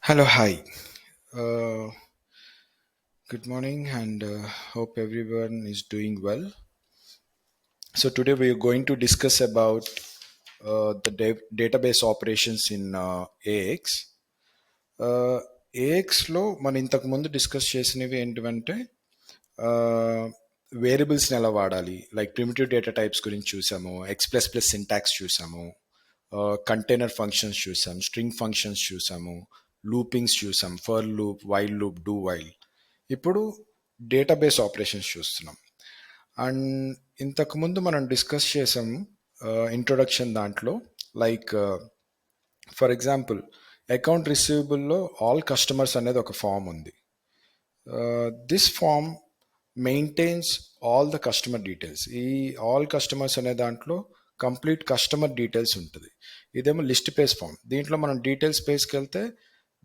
Hello, hi. Uh, Good morning, and hope everyone is doing well. So today we are going to discuss about the database operations in AX. AXలో మనం ఇంతకు ముందు discuss చేసినవి ఏంటివంటే వేరియబుల్స్ని ఎలా వాడాలి, like primitive data types గురించి చూసాము, x plus syntax చూసాము, container functions చూసాం, స్ట్రింగ్ ఫంక్షన్స్ చూసాము, లూపింగ్స్ చూసాం, for loop, while loop, do while. ఇప్పుడు డేటాబేస్ ఆపరేషన్స్ చూస్తున్నాం. అండ్ ఇంతకుముందు మనం డిస్కస్ చేసాం ఇంట్రొడక్షన్ దాంట్లో, లైక్ ఫర్ ఎగ్జాంపుల్ అకౌంట్ రిసీవబుల్లో ఆల్ కస్టమర్స్ అనేది ఒక ఫామ్ ఉంది. This form maintains all the customer details. ఈ ఆల్ కస్టమర్స్ అనే దాంట్లో కంప్లీట్ కస్టమర్ డీటెయిల్స్ ఉంటుంది. ఇదేమో లిస్ట్ పేజ్ ఫామ్. దీంట్లో మనం డీటెయిల్స్ పేజ్కి వెళ్తే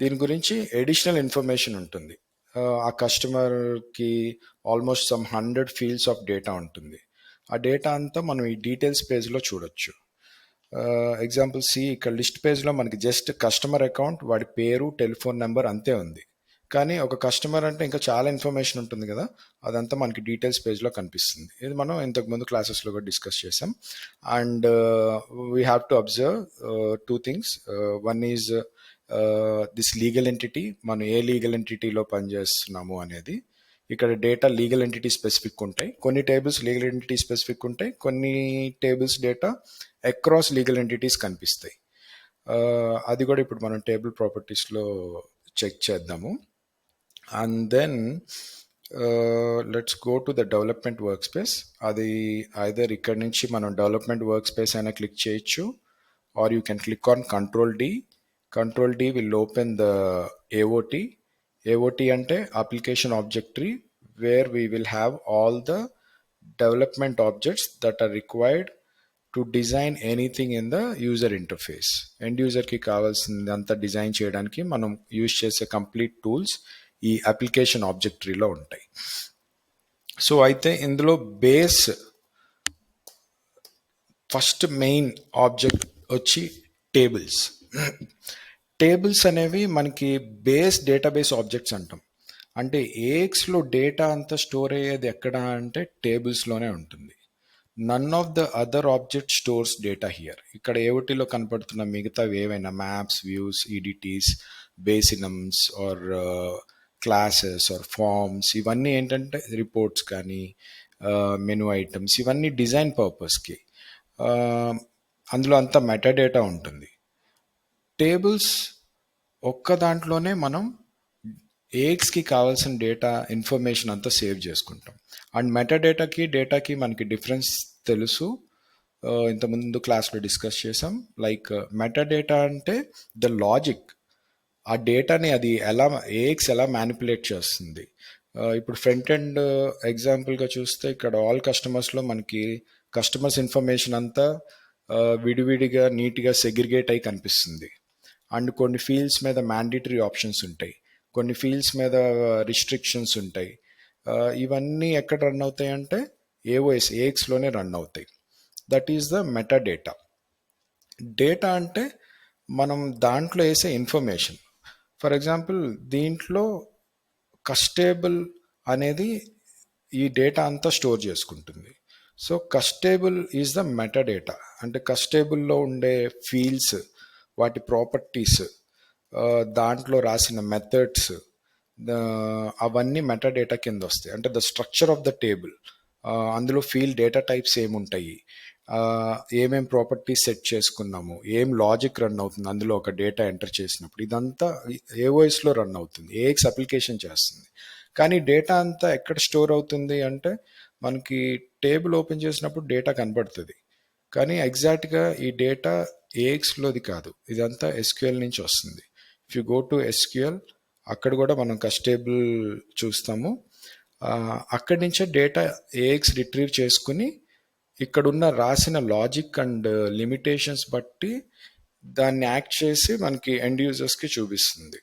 దీని గురించి ఎడిషనల్ ఇన్ఫర్మేషన్ ఉంటుంది. ఆ కస్టమర్కి almost some 100 fields of data ఉంటుంది. ఆ డేటా అంతా మనం ఈ డీటెయిల్స్ పేజ్లో చూడొచ్చు. ఎగ్జాంపుల్ సి, ఇక్కడ లిస్ట్ పేజ్లో మనకి జస్ట్ కస్టమర్ అకౌంట్, వాడి పేరు, టెలిఫోన్ నెంబర్ అంతే ఉంది. కానీ ఒక కస్టమర్ అంటే ఇంకా చాలా ఇన్ఫర్మేషన్ ఉంటుంది కదా, అదంతా మనకి డీటెయిల్స్ పేజ్లో కనిపిస్తుంది. ఇది మనం ఇంతకు ముందు క్లాసెస్లో కూడా డిస్కస్ చేసాం. And we have to observe two things. One is this legal entity, మనం ఏ లీగల్ ఎంటిటీలో పనిచేస్తున్నాము అనేది. ఇక్కడ డేటా లీగల్ ఎంటిటీ స్పెసిఫిక్ ఉంటాయి, కొన్ని టేబుల్స్ లీగల్ ఎంటిటీ స్పెసిఫిక్ ఉంటాయి, కొన్ని tables data across legal entities కనిపిస్తాయి. అది కూడా ఇప్పుడు మనం టేబుల్ ప్రాపర్టీస్లో చెక్ చేద్దాము. And then let's go to the development work space. అది ఐదర్ ఇక్కడ నుంచి మనం డెవలప్మెంట్ వర్క్ స్పేస్ అయినా క్లిక్ చేయొచ్చు, or you can click on control D. Control D will open the AOT. AOT అంటే application object tree, where we will have all the development objects that are required to design anything in the user interface. End యూజర్కి కావాల్సిందంతా డిజైన్ చేయడానికి మనం use చేసే complete tools ఈ application ఆబ్జెక్టరీలో ఉంటాయి. సో అయితే ఇందులో బేస్ ఫస్ట్ మెయిన్ ఆబ్జెక్ట్ వచ్చి టేబుల్స్. టేబుల్స్ అనేవి మనకి బేస్ డేటాబేస్ ఆబ్జెక్ట్స్ అంటాం. అంటే ఏఎక్స్లో డేటా అంతా స్టోర్ అయ్యేది ఎక్కడ అంటే టేబుల్స్లోనే ఉంటుంది. None of the other object stores data here. ఇక్కడ ఏఓటీలో కనపడుతున్న మిగతావి ఏవైనా maps, views, EDTs, base enums or classes or forms, ఇవన్నీ ఏంటంటే రిపోర్ట్స్ కానీ మెనూ ఐటమ్స్, ఇవన్నీ డిజైన్ పర్పస్కి. అందులో అంతా మెటాడేటా ఉంటుంది. టేబుల్స్ ఒక్క దాంట్లోనే మనం ఏఎక్స్కి కావాల్సిన డేటా ఇన్ఫర్మేషన్ అంతా సేవ్ చేసుకుంటాం. అండ్ డేటాకి మనకి డిఫరెన్స్ తెలుసు, ఇంతకుముందు క్లాస్లో డిస్కస్ చేసాం. లైక్ మెటాడేటా అంటే ద లాజిక్, ఆ డేటాని అది ఎలా ఏఎక్స్ ఎలా మ్యానిపులేట్ చేస్తుంది. ఇప్పుడు ఫ్రంట్ ఎండ్ ఎగ్జాంపుల్గా చూస్తే ఇక్కడ ఆల్ కస్టమర్స్లో మనకి కస్టమర్స్ ఇన్ఫర్మేషన్ అంతా విడివిడిగా నీట్గా సెగ్రిగేట్ అయి కనిపిస్తుంది. అండ్ కొన్ని ఫీల్డ్స్ మీద మ్యాండేటరీ ఆప్షన్స్ ఉంటాయి, కొన్ని ఫీల్డ్స్ మీద రిస్ట్రిక్షన్స్ ఉంటాయి. ఇవన్నీ ఎక్కడ రన్ అవుతాయి అంటే ఏఎక్స్లోనే రన్ అవుతాయి. That is the meta data. Data అంటే మనం దాంట్లో వేసే ఇన్ఫర్మేషన్. ఫర్ ఎగ్జాంపుల్ దీంట్లో కస్టేబుల్ అనేది ఈ డేటా అంతా స్టోర్ చేసుకుంటుంది. So cust table is the meta data. అంటే కస్టేబుల్లో ఉండే ఫీల్డ్స్, వాటి ప్రాపర్టీస్, దాంట్లో రాసిన మెథడ్స్, అవన్నీ మెటా డేటా కింద వస్తాయి. అంటే the structure of the table, అందులో ఫీల్డ్ డేటా టైప్స్ ఏముంటాయి, ఏమేం ప్రాపర్టీస్ సెట్ చేసుకున్నాము, ఏం లాజిక్ రన్ అవుతుంది అందులో ఒక డేటా ఎంటర్ చేసినప్పుడు, ఇదంతా ఏఓఎస్లో రన్ అవుతుంది, ఏఎక్స్ అప్లికేషన్ చేస్తుంది. కానీ డేటా అంతా ఎక్కడ స్టోర్ అవుతుంది అంటే మనకి టేబుల్ ఓపెన్ చేసినప్పుడు డేటా కనబడుతుంది, కానీ ఎగ్జాక్ట్గా ఈ డేటా ఏఎక్స్లోది కాదు, ఇదంతా ఎస్క్యూఎల్ నుంచి వస్తుంది. If you go to SQL, అక్కడ కూడా మనం కస్టేబుల్ చూస్తాము. అక్కడి నుంచే డేటా ఏఎక్స్ రిట్రీవ్ చేసుకుని ఇక్కడున్న రాసిన లాజిక్ అండ్ లిమిటేషన్స్ బట్టి దాన్ని యాక్ట్ చేసి మనకి ఎండ్ యూజర్స్కి చూపిస్తుంది.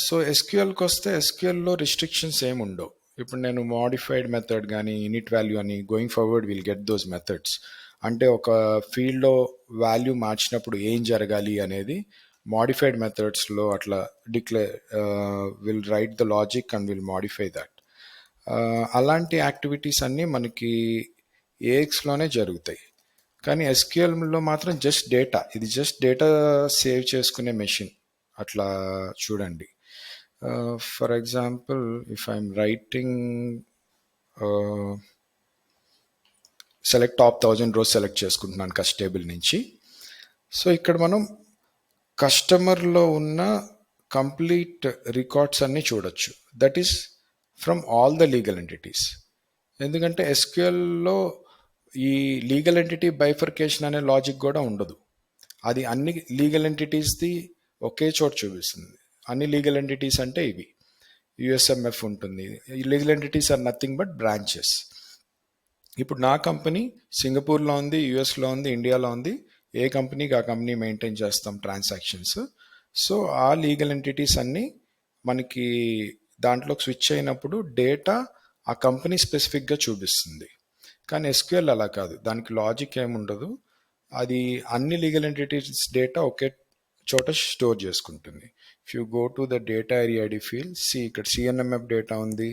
సో ఎస్క్యూఎల్కి వస్తే ఎస్క్యూఎల్లో రిస్ట్రిక్షన్స్ ఏమి ఉండవు. ఇప్పుడు నేను మోడిఫైడ్ మెథడ్ కానీ ఇనిట్ వాల్యూ అని going forward will get those methods. అంటే ఒక ఫీల్డ్లో వాల్యూ మార్చినప్పుడు ఏం జరగాలి అనేది మోడిఫైడ్ మెథడ్స్లో అట్లా will write the logic and will modify that. అలాంటి యాక్టివిటీస్ అన్నీ మనకి ఏఎక్స్లోనే జరుగుతాయి. కానీ ఎస్క్యూఎల్లో మాత్రం జస్ట్ డేటా, ఇది జస్ట్ డేటా సేవ్ చేసుకునే మెషిన్ అట్లా చూడండి. For example if I'm writing select top 1000 rows select చేసుకుంటున్నాను కస్ట్ టేబుల్ నుంచి. సో ఇక్కడ మనం కస్టమర్లో ఉన్న కంప్లీట్ రికార్డ్స్ అన్నీ చూడొచ్చు. That is from all the legal entities. ఎందుకంటే ఎస్క్యూఎల్లో ఈ లీగల్ ఎంటిటీ బైఫర్కేషన్ అనే లాజిక్ కూడా ఉండదు. అది అన్ని లీగల్ ఎంటిటీస్ది ఒకే చోట చూపిస్తుంది. అన్ని లీగల్ ఎంటిటీస్ అంటే ఇవి యుఎస్ఎంఎఫ్ ఉంటుంది. Legal entities are nothing but branches. ఇప్పుడు నా కంపెనీ సింగపూర్లో ఉంది, యుఎస్లో ఉంది, ఇండియాలో ఉంది. ఏ కంపెనీకి ఆ కంపెనీ మెయింటైన్ చేస్తాం ట్రాన్సాక్షన్స్. సో ఆ లీగల్ ఎంటిటీస్ అన్నీ మనకి దాంట్లోకి స్విచ్ అయినప్పుడు డేటా ఆ కంపెనీ స్పెసిఫిక్గా చూపిస్తుంది. కానీ ఎస్క్యూఎల్ అలా కాదు, దానికి లాజిక్ ఏముండదు. అది అన్ని లీగల్ ఎంటిటీస్ డేటా ఒకే చోట స్టోర్ చేసుకుంటుంది. If you go to the data area ID field, ఇక్కడ సిఎన్ఎంఎఫ్ డేటా ఉంది,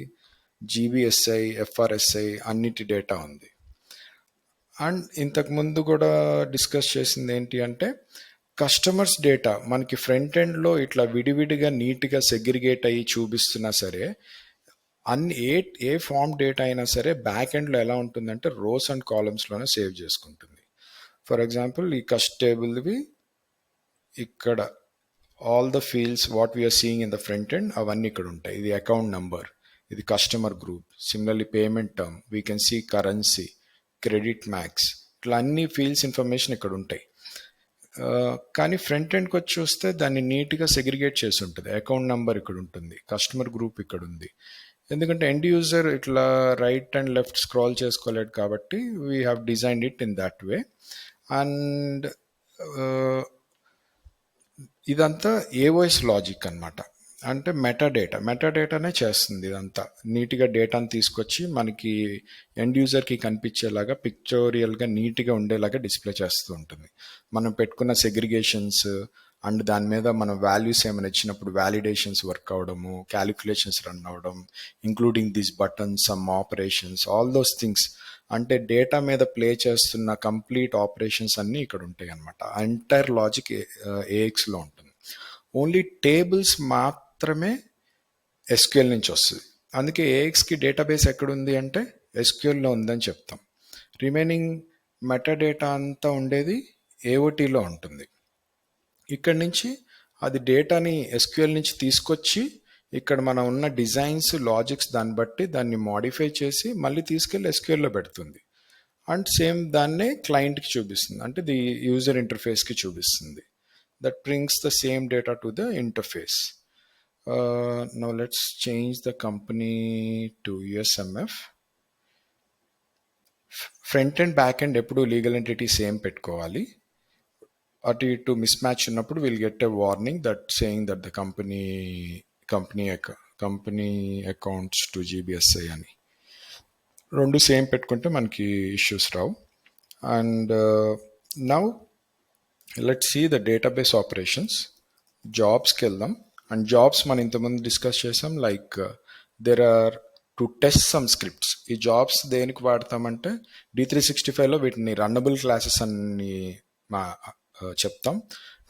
జీబీఎస్ఐ, ఎఫ్ఆర్ఎస్ఐ అన్నిటి డేటా ఉంది. అండ్ ఇంతకు ముందు కూడా డిస్కస్ చేసింది ఏంటి అంటే కస్టమర్స్ డేటా మనకి ఫ్రంట్ ఎండ్లో ఇట్లా విడివిడిగా నీట్గా సెగ్రిగేట్ అయ్యి చూపిస్తున్నా సరే, అన్ని ఏ ఫామ్ డేటా అయినా సరే బ్యాక్ ఎండ్లో ఎలా ఉంటుందంటే రోస్ అండ్ కాలమ్స్లోనే సేవ్ చేసుకుంటుంది. ఫర్ ఎగ్జాంపుల్ ఈ కస్ట్ టేబుల్వి ఇక్కడ all the fields what we're seeing in the front end అవన్నీ ఇక్కడ ఉంటాయి. ఇది అకౌంట్ నంబర్, ఇది customer group, similarly payment term, we can see currency, credit max, ఇట్లా అన్ని ఫీల్డ్స్ ఇన్ఫర్మేషన్ ఇక్కడ ఉంటాయి. కానీ ఫ్రంట్ ఎండ్కి వచ్చి చూస్తే దాన్ని నీట్గా సెగ్రిగేట్ చేసి ఉంటుంది. అకౌంట్ నెంబర్ ఇక్కడ ఉంటుంది, కస్టమర్ గ్రూప్ ఇక్కడ ఉంది. ఎందుకంటే ఎండ్ యూజర్ ఇట్లా రైట్ అండ్ లెఫ్ట్ స్క్రాల్ చేసుకోలేడు కాబట్టి we have designed it in that way. And ఇదంతా ఏఓఎస్ లాజిక్ అనమాట. అంటే మెటాడేటానే చేస్తుంది ఇదంతా. నీట్గా డేటాను తీసుకొచ్చి మనకి ఎండ్ యూజర్కి కనిపించేలాగా పిక్చోరియల్గా నీట్గా ఉండేలాగా డిస్ప్లే చేస్తూ ఉంటుంది. మనం పెట్టుకున్న సెగ్రిగేషన్స్ అండ్ దాని మీద మనం వాల్యూస్ ఏమైనా ఇచ్చినప్పుడు వ్యాలిడేషన్స్ వర్క్ అవడము, క్యాలిక్యులేషన్స్ రన్ అవ్వడం, including this buttons, some operations, all those things. అంటే డేటా మీద ప్లే చేస్తున్న కంప్లీట్ ఆపరేషన్స్ అన్నీ ఇక్కడ ఉంటాయి అనమాట. ఎంటైర్ లాజిక్ ఏఎక్స్లో ఉంటుంది. ఓన్లీ టేబుల్స్ మాత్రమే ఎస్క్యూఎల్ నుంచి వస్తుంది. అందుకే ఏఎక్స్కి డేటాబేస్ ఎక్కడుంది అంటే ఎస్క్యూఎల్లో ఉందని చెప్తాం. రిమైనింగ్ మెటాడేటా అంతా ఉండేది ఏఓటీలో ఉంటుంది. ఇక్కడి నుంచి అది డేటాని ఎస్క్యూఎల్ నుంచి తీసుకొచ్చి ఇక్కడ మనం ఉన్న డిజైన్స్, లాజిక్స్ దాన్ని బట్టి దాన్ని మోడిఫై చేసి మళ్ళీ తీసుకెళ్ళి ఎస్క్యూఎల్లో పెడుతుంది. అండ్ సేమ్ దాన్నే క్లయింట్కి చూపిస్తుంది, అంటే ది యూజర్ ఇంటర్ఫేస్కి చూపిస్తుంది. That brings the same data to the interface. Now let's change the company to USMF. Front and back end ఎప్పుడు లీగల్ ఎంటిటీ సేమ్ పెట్టుకోవాలి. అటు ఇటు మిస్ మ్యాచ్ ఉన్నప్పుడు will get a warning that saying that the company accounts to GBSI అని. రెండు సేమ్ పెట్టుకుంటే మనకి ఇష్యూస్ రావు. And now let's see the database operations. జాబ్స్కి వెళ్దాం. అండ్ జాబ్స్ మనం ఇంతకుముందు డిస్కస్ చేసాం, like there are to test some scripts. ఈ జాబ్స్ దేనికి వాడతామంటే D365లో వీటిని రన్నబుల్ క్లాసెస్ అని చెప్తాం.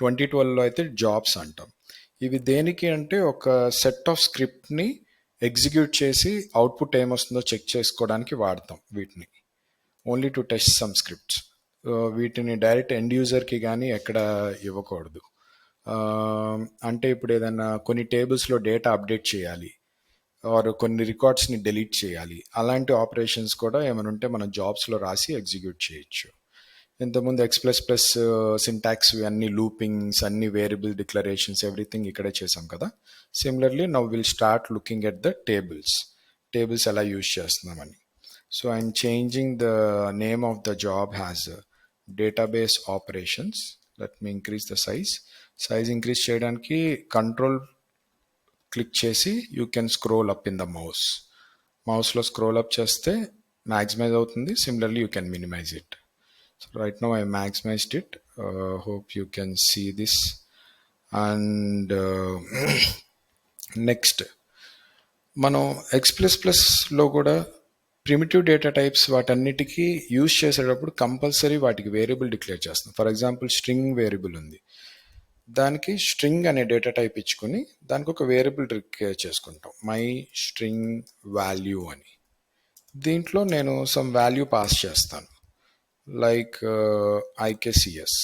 2012లో అయితే జాబ్స్ అంటాం. ఇవి దేనికి అంటే ఒక సెట్ ఆఫ్ స్క్రిప్ట్ని ఎగ్జిక్యూట్ చేసి అవుట్పుట్ ఏమొస్తుందో చెక్ చేసుకోవడానికి వాడతాం వీటిని. Only to test some scripts. వీటిని డైరెక్ట్ ఎండ్ యూజర్కి కానీ ఎక్కడ ఇవ్వకూడదు. అంటే ఇప్పుడు ఏదైనా కొన్ని టేబుల్స్లో డేటా అప్డేట్ చేయాలి ఆర్ కొన్ని రికార్డ్స్ని డిలీట్ చేయాలి, అలాంటి ఆపరేషన్స్ కూడా ఏమైనా ఉంటే మనం జాబ్స్లో రాసి ఎగ్జిక్యూట్ చేయొచ్చు. ఇంతకుముందు X++ సింటాక్స్ అన్ని లూపింగ్స్, అన్ని వేరియబుల్ డిక్లరేషన్స్, ఎవ్రీథింగ్ ఇక్కడే చేసాం కదా. Similarly now will start looking at the tables ఎలా యూజ్ చేస్తున్నామని. So I'm changing the name of the job has database operations. Let me increase the size increase చేయడానికి control click చేసి you can scroll up in the మౌస్లో scroll up చేస్తే maximize అవుతుంది. Similarly you can minimize it. So right now I maximized it. Hope you can see this. And next మనం X++లో కూడా primitive data types వాటన్నిటికీ use చేసేటప్పుడు compulsory వాటికి variable declare చేస్తాం. For example string variable ఉంది, దానికి స్ట్రింగ్ అనే డేటా టైప్ ఇచ్చుకొని దానికి ఒక వేరియబుల్ డిక్లేర్ చేసుకుంటాం, మై స్ట్రింగ్ వాల్యూ అని. దీంట్లో నేను సమ్ వాల్యూ పాస్ చేస్తాను, లైక్ IKCS.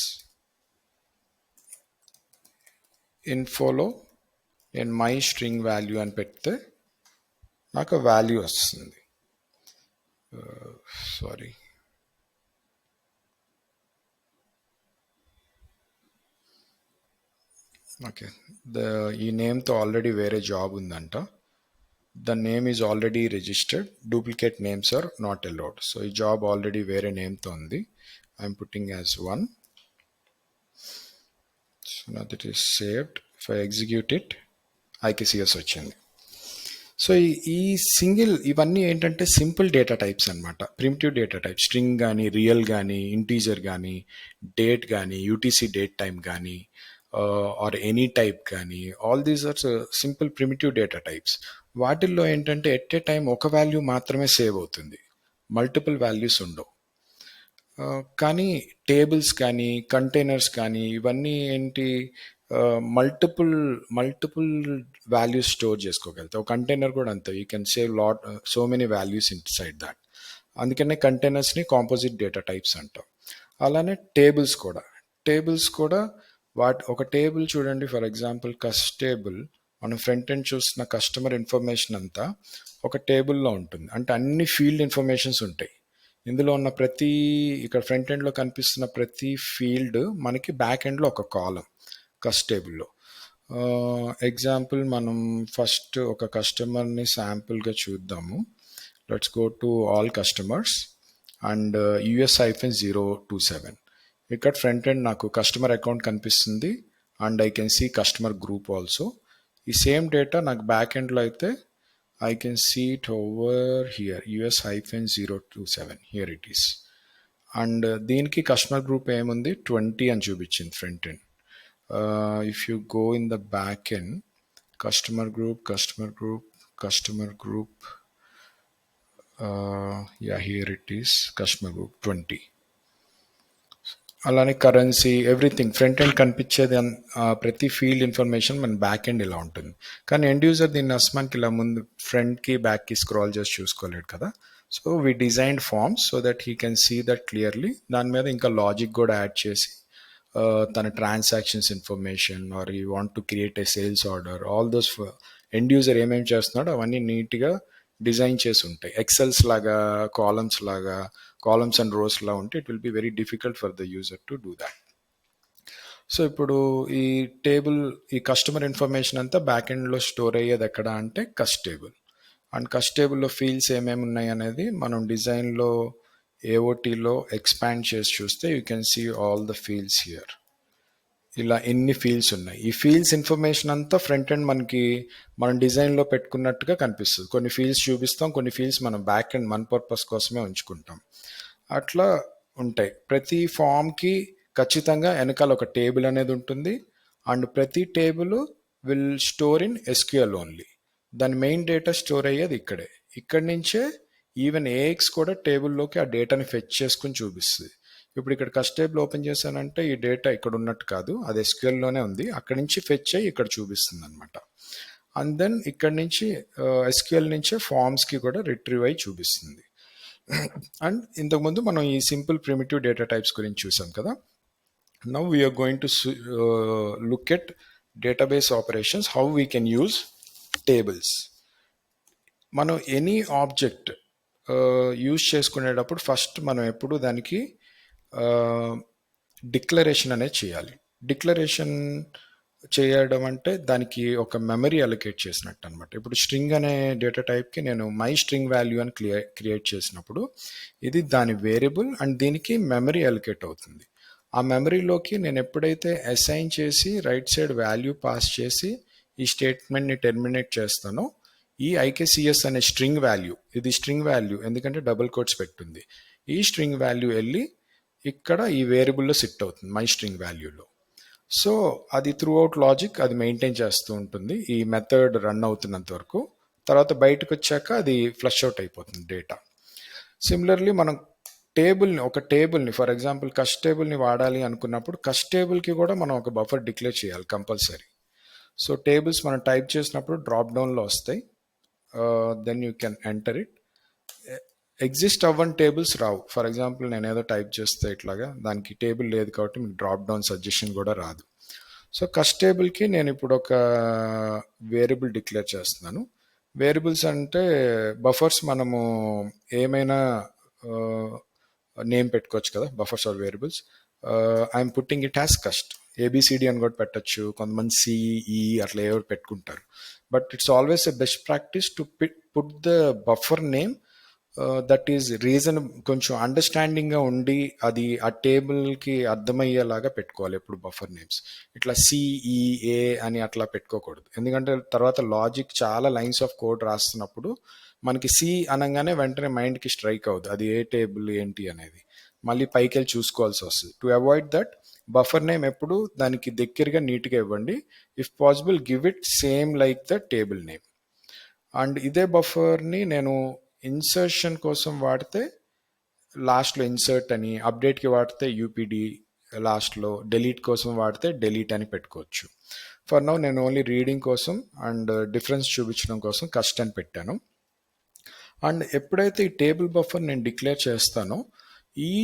ఇన్ఫోలో నేను మై స్ట్రింగ్ వాల్యూ అని పెడితే నాకు వాల్యూ వస్తుంది. సారీ, ఓకే, ఈ నేమ్తో ఆల్రెడీ వేరే జాబ్ ఉందంట. The name is already registered, duplicate names are not allowed. So ఈ జాబ్ ఆల్రెడీ వేరే నేమ్తో ఉంది. I'm putting as 1. సో నా that is saved. If I execute it, IKCS వచ్చింది. సో ఈ సింగిల్ ఇవన్నీ ఏంటంటే సింపుల్ డేటా టైప్స్ అనమాట, ప్రిమిటివ్ డేటా టైప్. స్ట్రింగ్ కానీ, రియల్ కానీ, ఇంటీజర్ కానీ, డేట్ కానీ, UTC డేట్ టైం కానీ, ఆర్ ఎనీ టైప్ కానీ, all these are simple primitive data types. వాటిల్లో ఏంటంటే ఎట్ ఏ టైం ఒక వాల్యూ మాత్రమే సేవ్ అవుతుంది, మల్టిపుల్ వాల్యూస్ ఉండవు. కానీ టేబుల్స్ కానీ, కంటైనర్స్ కానీ, ఇవన్నీ ఏంటి, మల్టిపుల్ వాల్యూస్ స్టోర్ చేసుకోగలుగుతాయి. ఒక కంటైనర్ కూడా అంతే, you can save so many values in side that. అందుకనే కంటైనర్స్ని కాంపోజిట్ డేటా టైప్స్ అంటాం. అలానే టేబుల్స్ కూడా ఒక టేబుల్ చూడండి, ఫర్ ఎగ్జాంపుల్ టేబుల్, మనం ఫ్రంట్ ఎండ్ చూస్తున్న కస్టమర్ ఇన్ఫర్మేషన్ అంతా ఒక టేబుల్లో ఉంటుంది. అంటే అన్ని ఫీల్డ్ ఇన్ఫర్మేషన్స్ ఉంటాయి ఇందులో ఉన్న ఇక్కడ ఫ్రంట్ ఎండ్లో కనిపిస్తున్న ప్రతి ఫీల్డ్ మనకి బ్యాక్ ఎండ్లో ఒక కాలం టేబుల్లో. ఎగ్జాంపుల్ మనం ఫస్ట్ ఒక కస్టమర్ని శాంపుల్గా చూద్దాము. Let's go to all customers and US-027. ఇక్కడ ఫ్రంట్ ఎండ్ నాకు కస్టమర్ అకౌంట్ కనిపిస్తుంది and I can see customer group also. ఈ సేమ్ డేటా నాకు బ్యాక్ ఎండ్లో అయితే I can see it over here, US-027. Here it is. And దీనికి customer group ఏముంది, 20 అని చూపించింది front end. If you go in the back end, customer group, yeah, here it is, customer group 20. అలానే currency, everything front end కనిపించేది ప్రతి field information మన back end ఇలా ఉంటుంది. కానీ ఎండ్ యూజర్ దీన్ని అస్మాన్కి ఇలా ముందు ఫ్రంట్కి బ్యాక్కి స్క్రాల్ చేసి చూసుకోలేడు కదా. So we designed forms so that he can see that clearly. దాని మీద ఇంకా లాజిక్ కూడా యాడ్ చేసి తన transactions information or you want to create a sales order, all those end user ఏమేమి చేస్తున్నాడో అవన్నీ నీట్గా డిజైన్ చేసి ఉంటాయి. ఎక్సెల్స్ లాగా, కాలమ్స్ అండ్ రోస్ లా ఉంటే it will be very difficult for the user to do that. So ఇప్పుడు ఈ కస్టమర్ ఇన్ఫర్మేషన్ అంతా బ్యాక్ ఎండ్లో స్టోర్ అయ్యేది ఎక్కడ అంటే టేబుల్. అండ్ టేబుల్లో ఫీల్డ్స్ ఏమేమి ఉన్నాయి అనేది మనం డిజైన్లో AOTలో ఎక్స్పాండ్ చేసి చూస్తే you can see all the fields here. ఇలా ఎన్ని ఫీల్డ్స్ ఉన్నాయి. ఈ ఫీల్డ్స్ ఇన్ఫర్మేషన్ అంతా ఫ్రంట్ ఎండ్ మనం డిజైన్లో పెట్టుకున్నట్టుగా కనిపిస్తుంది. కొన్ని ఫీల్డ్స్ చూపిస్తాం, కొన్ని ఫీల్డ్స్ మనం బ్యాక్ ఎండ్ మన పర్పస్ కోసమే ఉంచుకుంటాం. అట్లా ఉంటాయి. ప్రతి ఫామ్కి ఖచ్చితంగా వెనకాల ఒక టేబుల్ అనేది ఉంటుంది అండ్ ప్రతి table will store in SQL only. దాని మెయిన్ డేటా స్టోర్ అయ్యేది ఇక్కడి నుంచే ఈవెన్ AX కూడా టేబుల్లోకి ఆ డేటాని ఫెచ్ చేసుకుని చూపిస్తుంది. ఇప్పుడు ఇక్కడ టేబుల్ ఓపెన్ చేశానంటే ఈ డేటా ఇక్కడ ఉన్నట్టు కాదు, అది SQLలోనే ఉంది, అక్కడి నుంచి ఫెచ్ అయ్యి ఇక్కడ చూపిస్తుంది అనమాట. అండ్ దెన్ ఇక్కడ నుంచి SQL నుంచే ఫామ్స్కి కూడా రిట్రీవ్ అయ్యి చూపిస్తుంది. అండ్ ఇంతకుముందు మనం ఈ సింపుల్ ప్రిమిటివ్ డేటా టైప్స్ గురించి చూసాం కదా. Now we're going to look at database operations, how we can use tables. మనం ఎనీ ఆబ్జెక్ట్ యూజ్ చేసుకునేటప్పుడు ఫస్ట్ మనం ఎప్పుడు దానికి డిక్లరేషన్ అనేది చేయాలి. డిక్లరేషన్ చేయడం అంటే దానికి ఒక మెమరీ అలొకేట్ చేసినట్టు అనమాట. ఇప్పుడు స్ట్రింగ్ అనే డేటా టైప్కి నేను మై స్ట్రింగ్ వాల్యూ అని క్రియేట్ చేసినప్పుడు ఇది దాని వేరియబుల్ అండ్ దీనికి మెమరీ అలొకేట్ అవుతుంది. ఆ మెమరీలోకి నేను ఎప్పుడైతే అసైన్ చేసి రైట్ సైడ్ వాల్యూ పాస్ చేసి ఈ స్టేట్మెంట్ని టెర్మినేట్ చేస్తానో ఈ IKCS అనే స్ట్రింగ్ వాల్యూ, ఇది స్ట్రింగ్ వాల్యూ ఎందుకంటే డబుల్ కోట్స్ పెట్టుంది, ఈ స్ట్రింగ్ వాల్యూ వెళ్ళి ఇక్కడ ఈ వేరియబుల్లో సిట్ అవుతుంది మై స్ట్రింగ్ వాల్యూలో. సో అది త్రూ అవుట్ లాజిక్ అది మెయింటైన్ చేస్తూ ఉంటుంది ఈ మెథడ్ రన్ అవుతున్నంత వరకు. తర్వాత బయటకు వచ్చాక అది ఫ్లష్ అవుట్ అయిపోతుంది డేటా. సిమిలర్లీ మనం ఒక టేబుల్ని ఫర్ ఎగ్జాంపుల్ కస్ట్ టేబుల్ని వాడాలి అనుకున్నప్పుడు కస్ట్ టేబుల్కి కూడా మనం ఒక బఫర్ డిక్లేర్ చేయాలి కంపల్సరీ. సో టేబుల్స్ మనం టైప్ చేసినప్పుడు డ్రాప్ డౌన్లో వస్తాయి, then you can enter it. Exist అవ్వని టేబుల్స్ రావు. ఫర్ ఎగ్జాంపుల్ నేను ఏదో టైప్ చేస్తే ఇట్లాగా దానికి టేబుల్ లేదు కాబట్టి మీకు డ్రాప్ డౌన్ సజెషన్ కూడా రాదు. సో కస్ట్ టేబుల్కి నేను ఇప్పుడు ఒక వేరియబుల్ డిక్లేర్ చేస్తున్నాను. వేరియబుల్స్ అంటే బఫర్స్, మనము ఏమైనా నేమ్ పెట్టుకోవచ్చు కదా buffers or variables. I'm putting it has cust. ABCD అని కూడా పెట్టచ్చు, కొంతమంది సిఈ అట్లా ఏవో పెట్టుకుంటారు. But it's always a best practice to put the buffer name that is reason, కొంచెం అండర్స్టాండింగ్గా ఉండి అది ఆ టేబుల్కి అర్థమయ్యేలాగా పెట్టుకోవాలి ఎప్పుడు బఫర్ నేమ్స్. ఇట్లా సిఈఏ అని అట్లా పెట్టుకోకూడదు, ఎందుకంటే తర్వాత లాజిక్ చాలా లైన్స్ ఆఫ్ కోడ్ రాస్తున్నప్పుడు మనకి సి అనగానే వెంటనే మైండ్కి స్ట్రైక్ అవుతుంది అది ఏ టేబుల్ ఏంటి అనేది, మళ్ళీ పైకి వెళ్ళి చూసుకోవాల్సి వస్తుంది. To avoid that buffer name ఎప్పుడు దానికి దగ్గరగా నీట్గా ఇవ్వండి. If possible give it same like the table name. And ఇదే బఫర్ని నేను ఇన్సర్షన్ కోసం వాడితే లాస్ట్లో ఇన్సర్ట్ అని, అప్డేట్కి వాడితే యూపీడి లాస్ట్లో, డెలీట్ కోసం వాడితే డెలీట్ అని పెట్టుకోవచ్చు. ఫర్ నౌ నేను ఓన్లీ రీడింగ్ కోసం అండ్ డిఫరెన్స్ చూపించడం కోసం కస్ట్ అని పెట్టాను. అండ్ ఎప్పుడైతే ఈ టేబుల్ బఫర్ నేను డిక్లేర్ చేస్తానో ఈ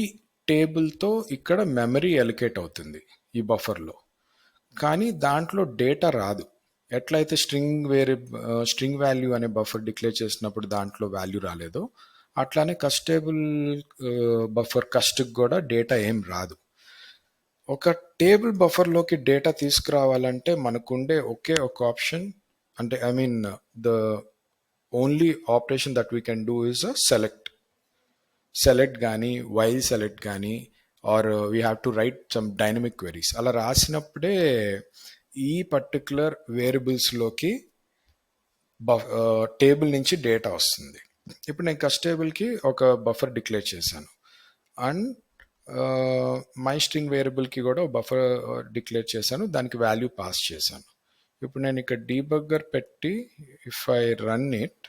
టేబుల్తో ఇక్కడ మెమరీ ఎలికేట్ అవుతుంది ఈ బఫర్లో, కానీ దాంట్లో డేటా రాదు. ఎట్లయితే స్ట్రింగ్ వాల్యూ అనే బఫర్ డిక్లేర్ చేసినప్పుడు దాంట్లో వాల్యూ రాలేదో అట్లానే కస్ట్ టేబుల్ బఫర్ కస్ట్కి కూడా డేటా ఏం రాదు. ఒక టేబుల్ బఫర్లోకి డేటా తీసుకురావాలంటే మనకుండే ఒకే ఒక ఆప్షన్, అంటే I mean the only operation that we can do is a select కానీ వైల్ సెలెక్ట్ కానీ or we have to write some dynamic queries. అలా రాసినప్పుడే ఈ పర్టికులర్ వేరియబుల్స్లోకి టేబుల్ నుంచి డేటా వస్తుంది. ఇప్పుడు నేను కస్ట్ టేబుల్కి ఒక బఫర్ డిక్లేర్ చేశాను అండ్ మై స్ట్రింగ్ వేరియబుల్కి కూడా బఫర్ డిక్లేర్ చేశాను, దానికి వాల్యూ పాస్ చేశాను. ఇప్పుడు నేను ఇక్కడ డీబగ్గర్ పెట్టి if I run it,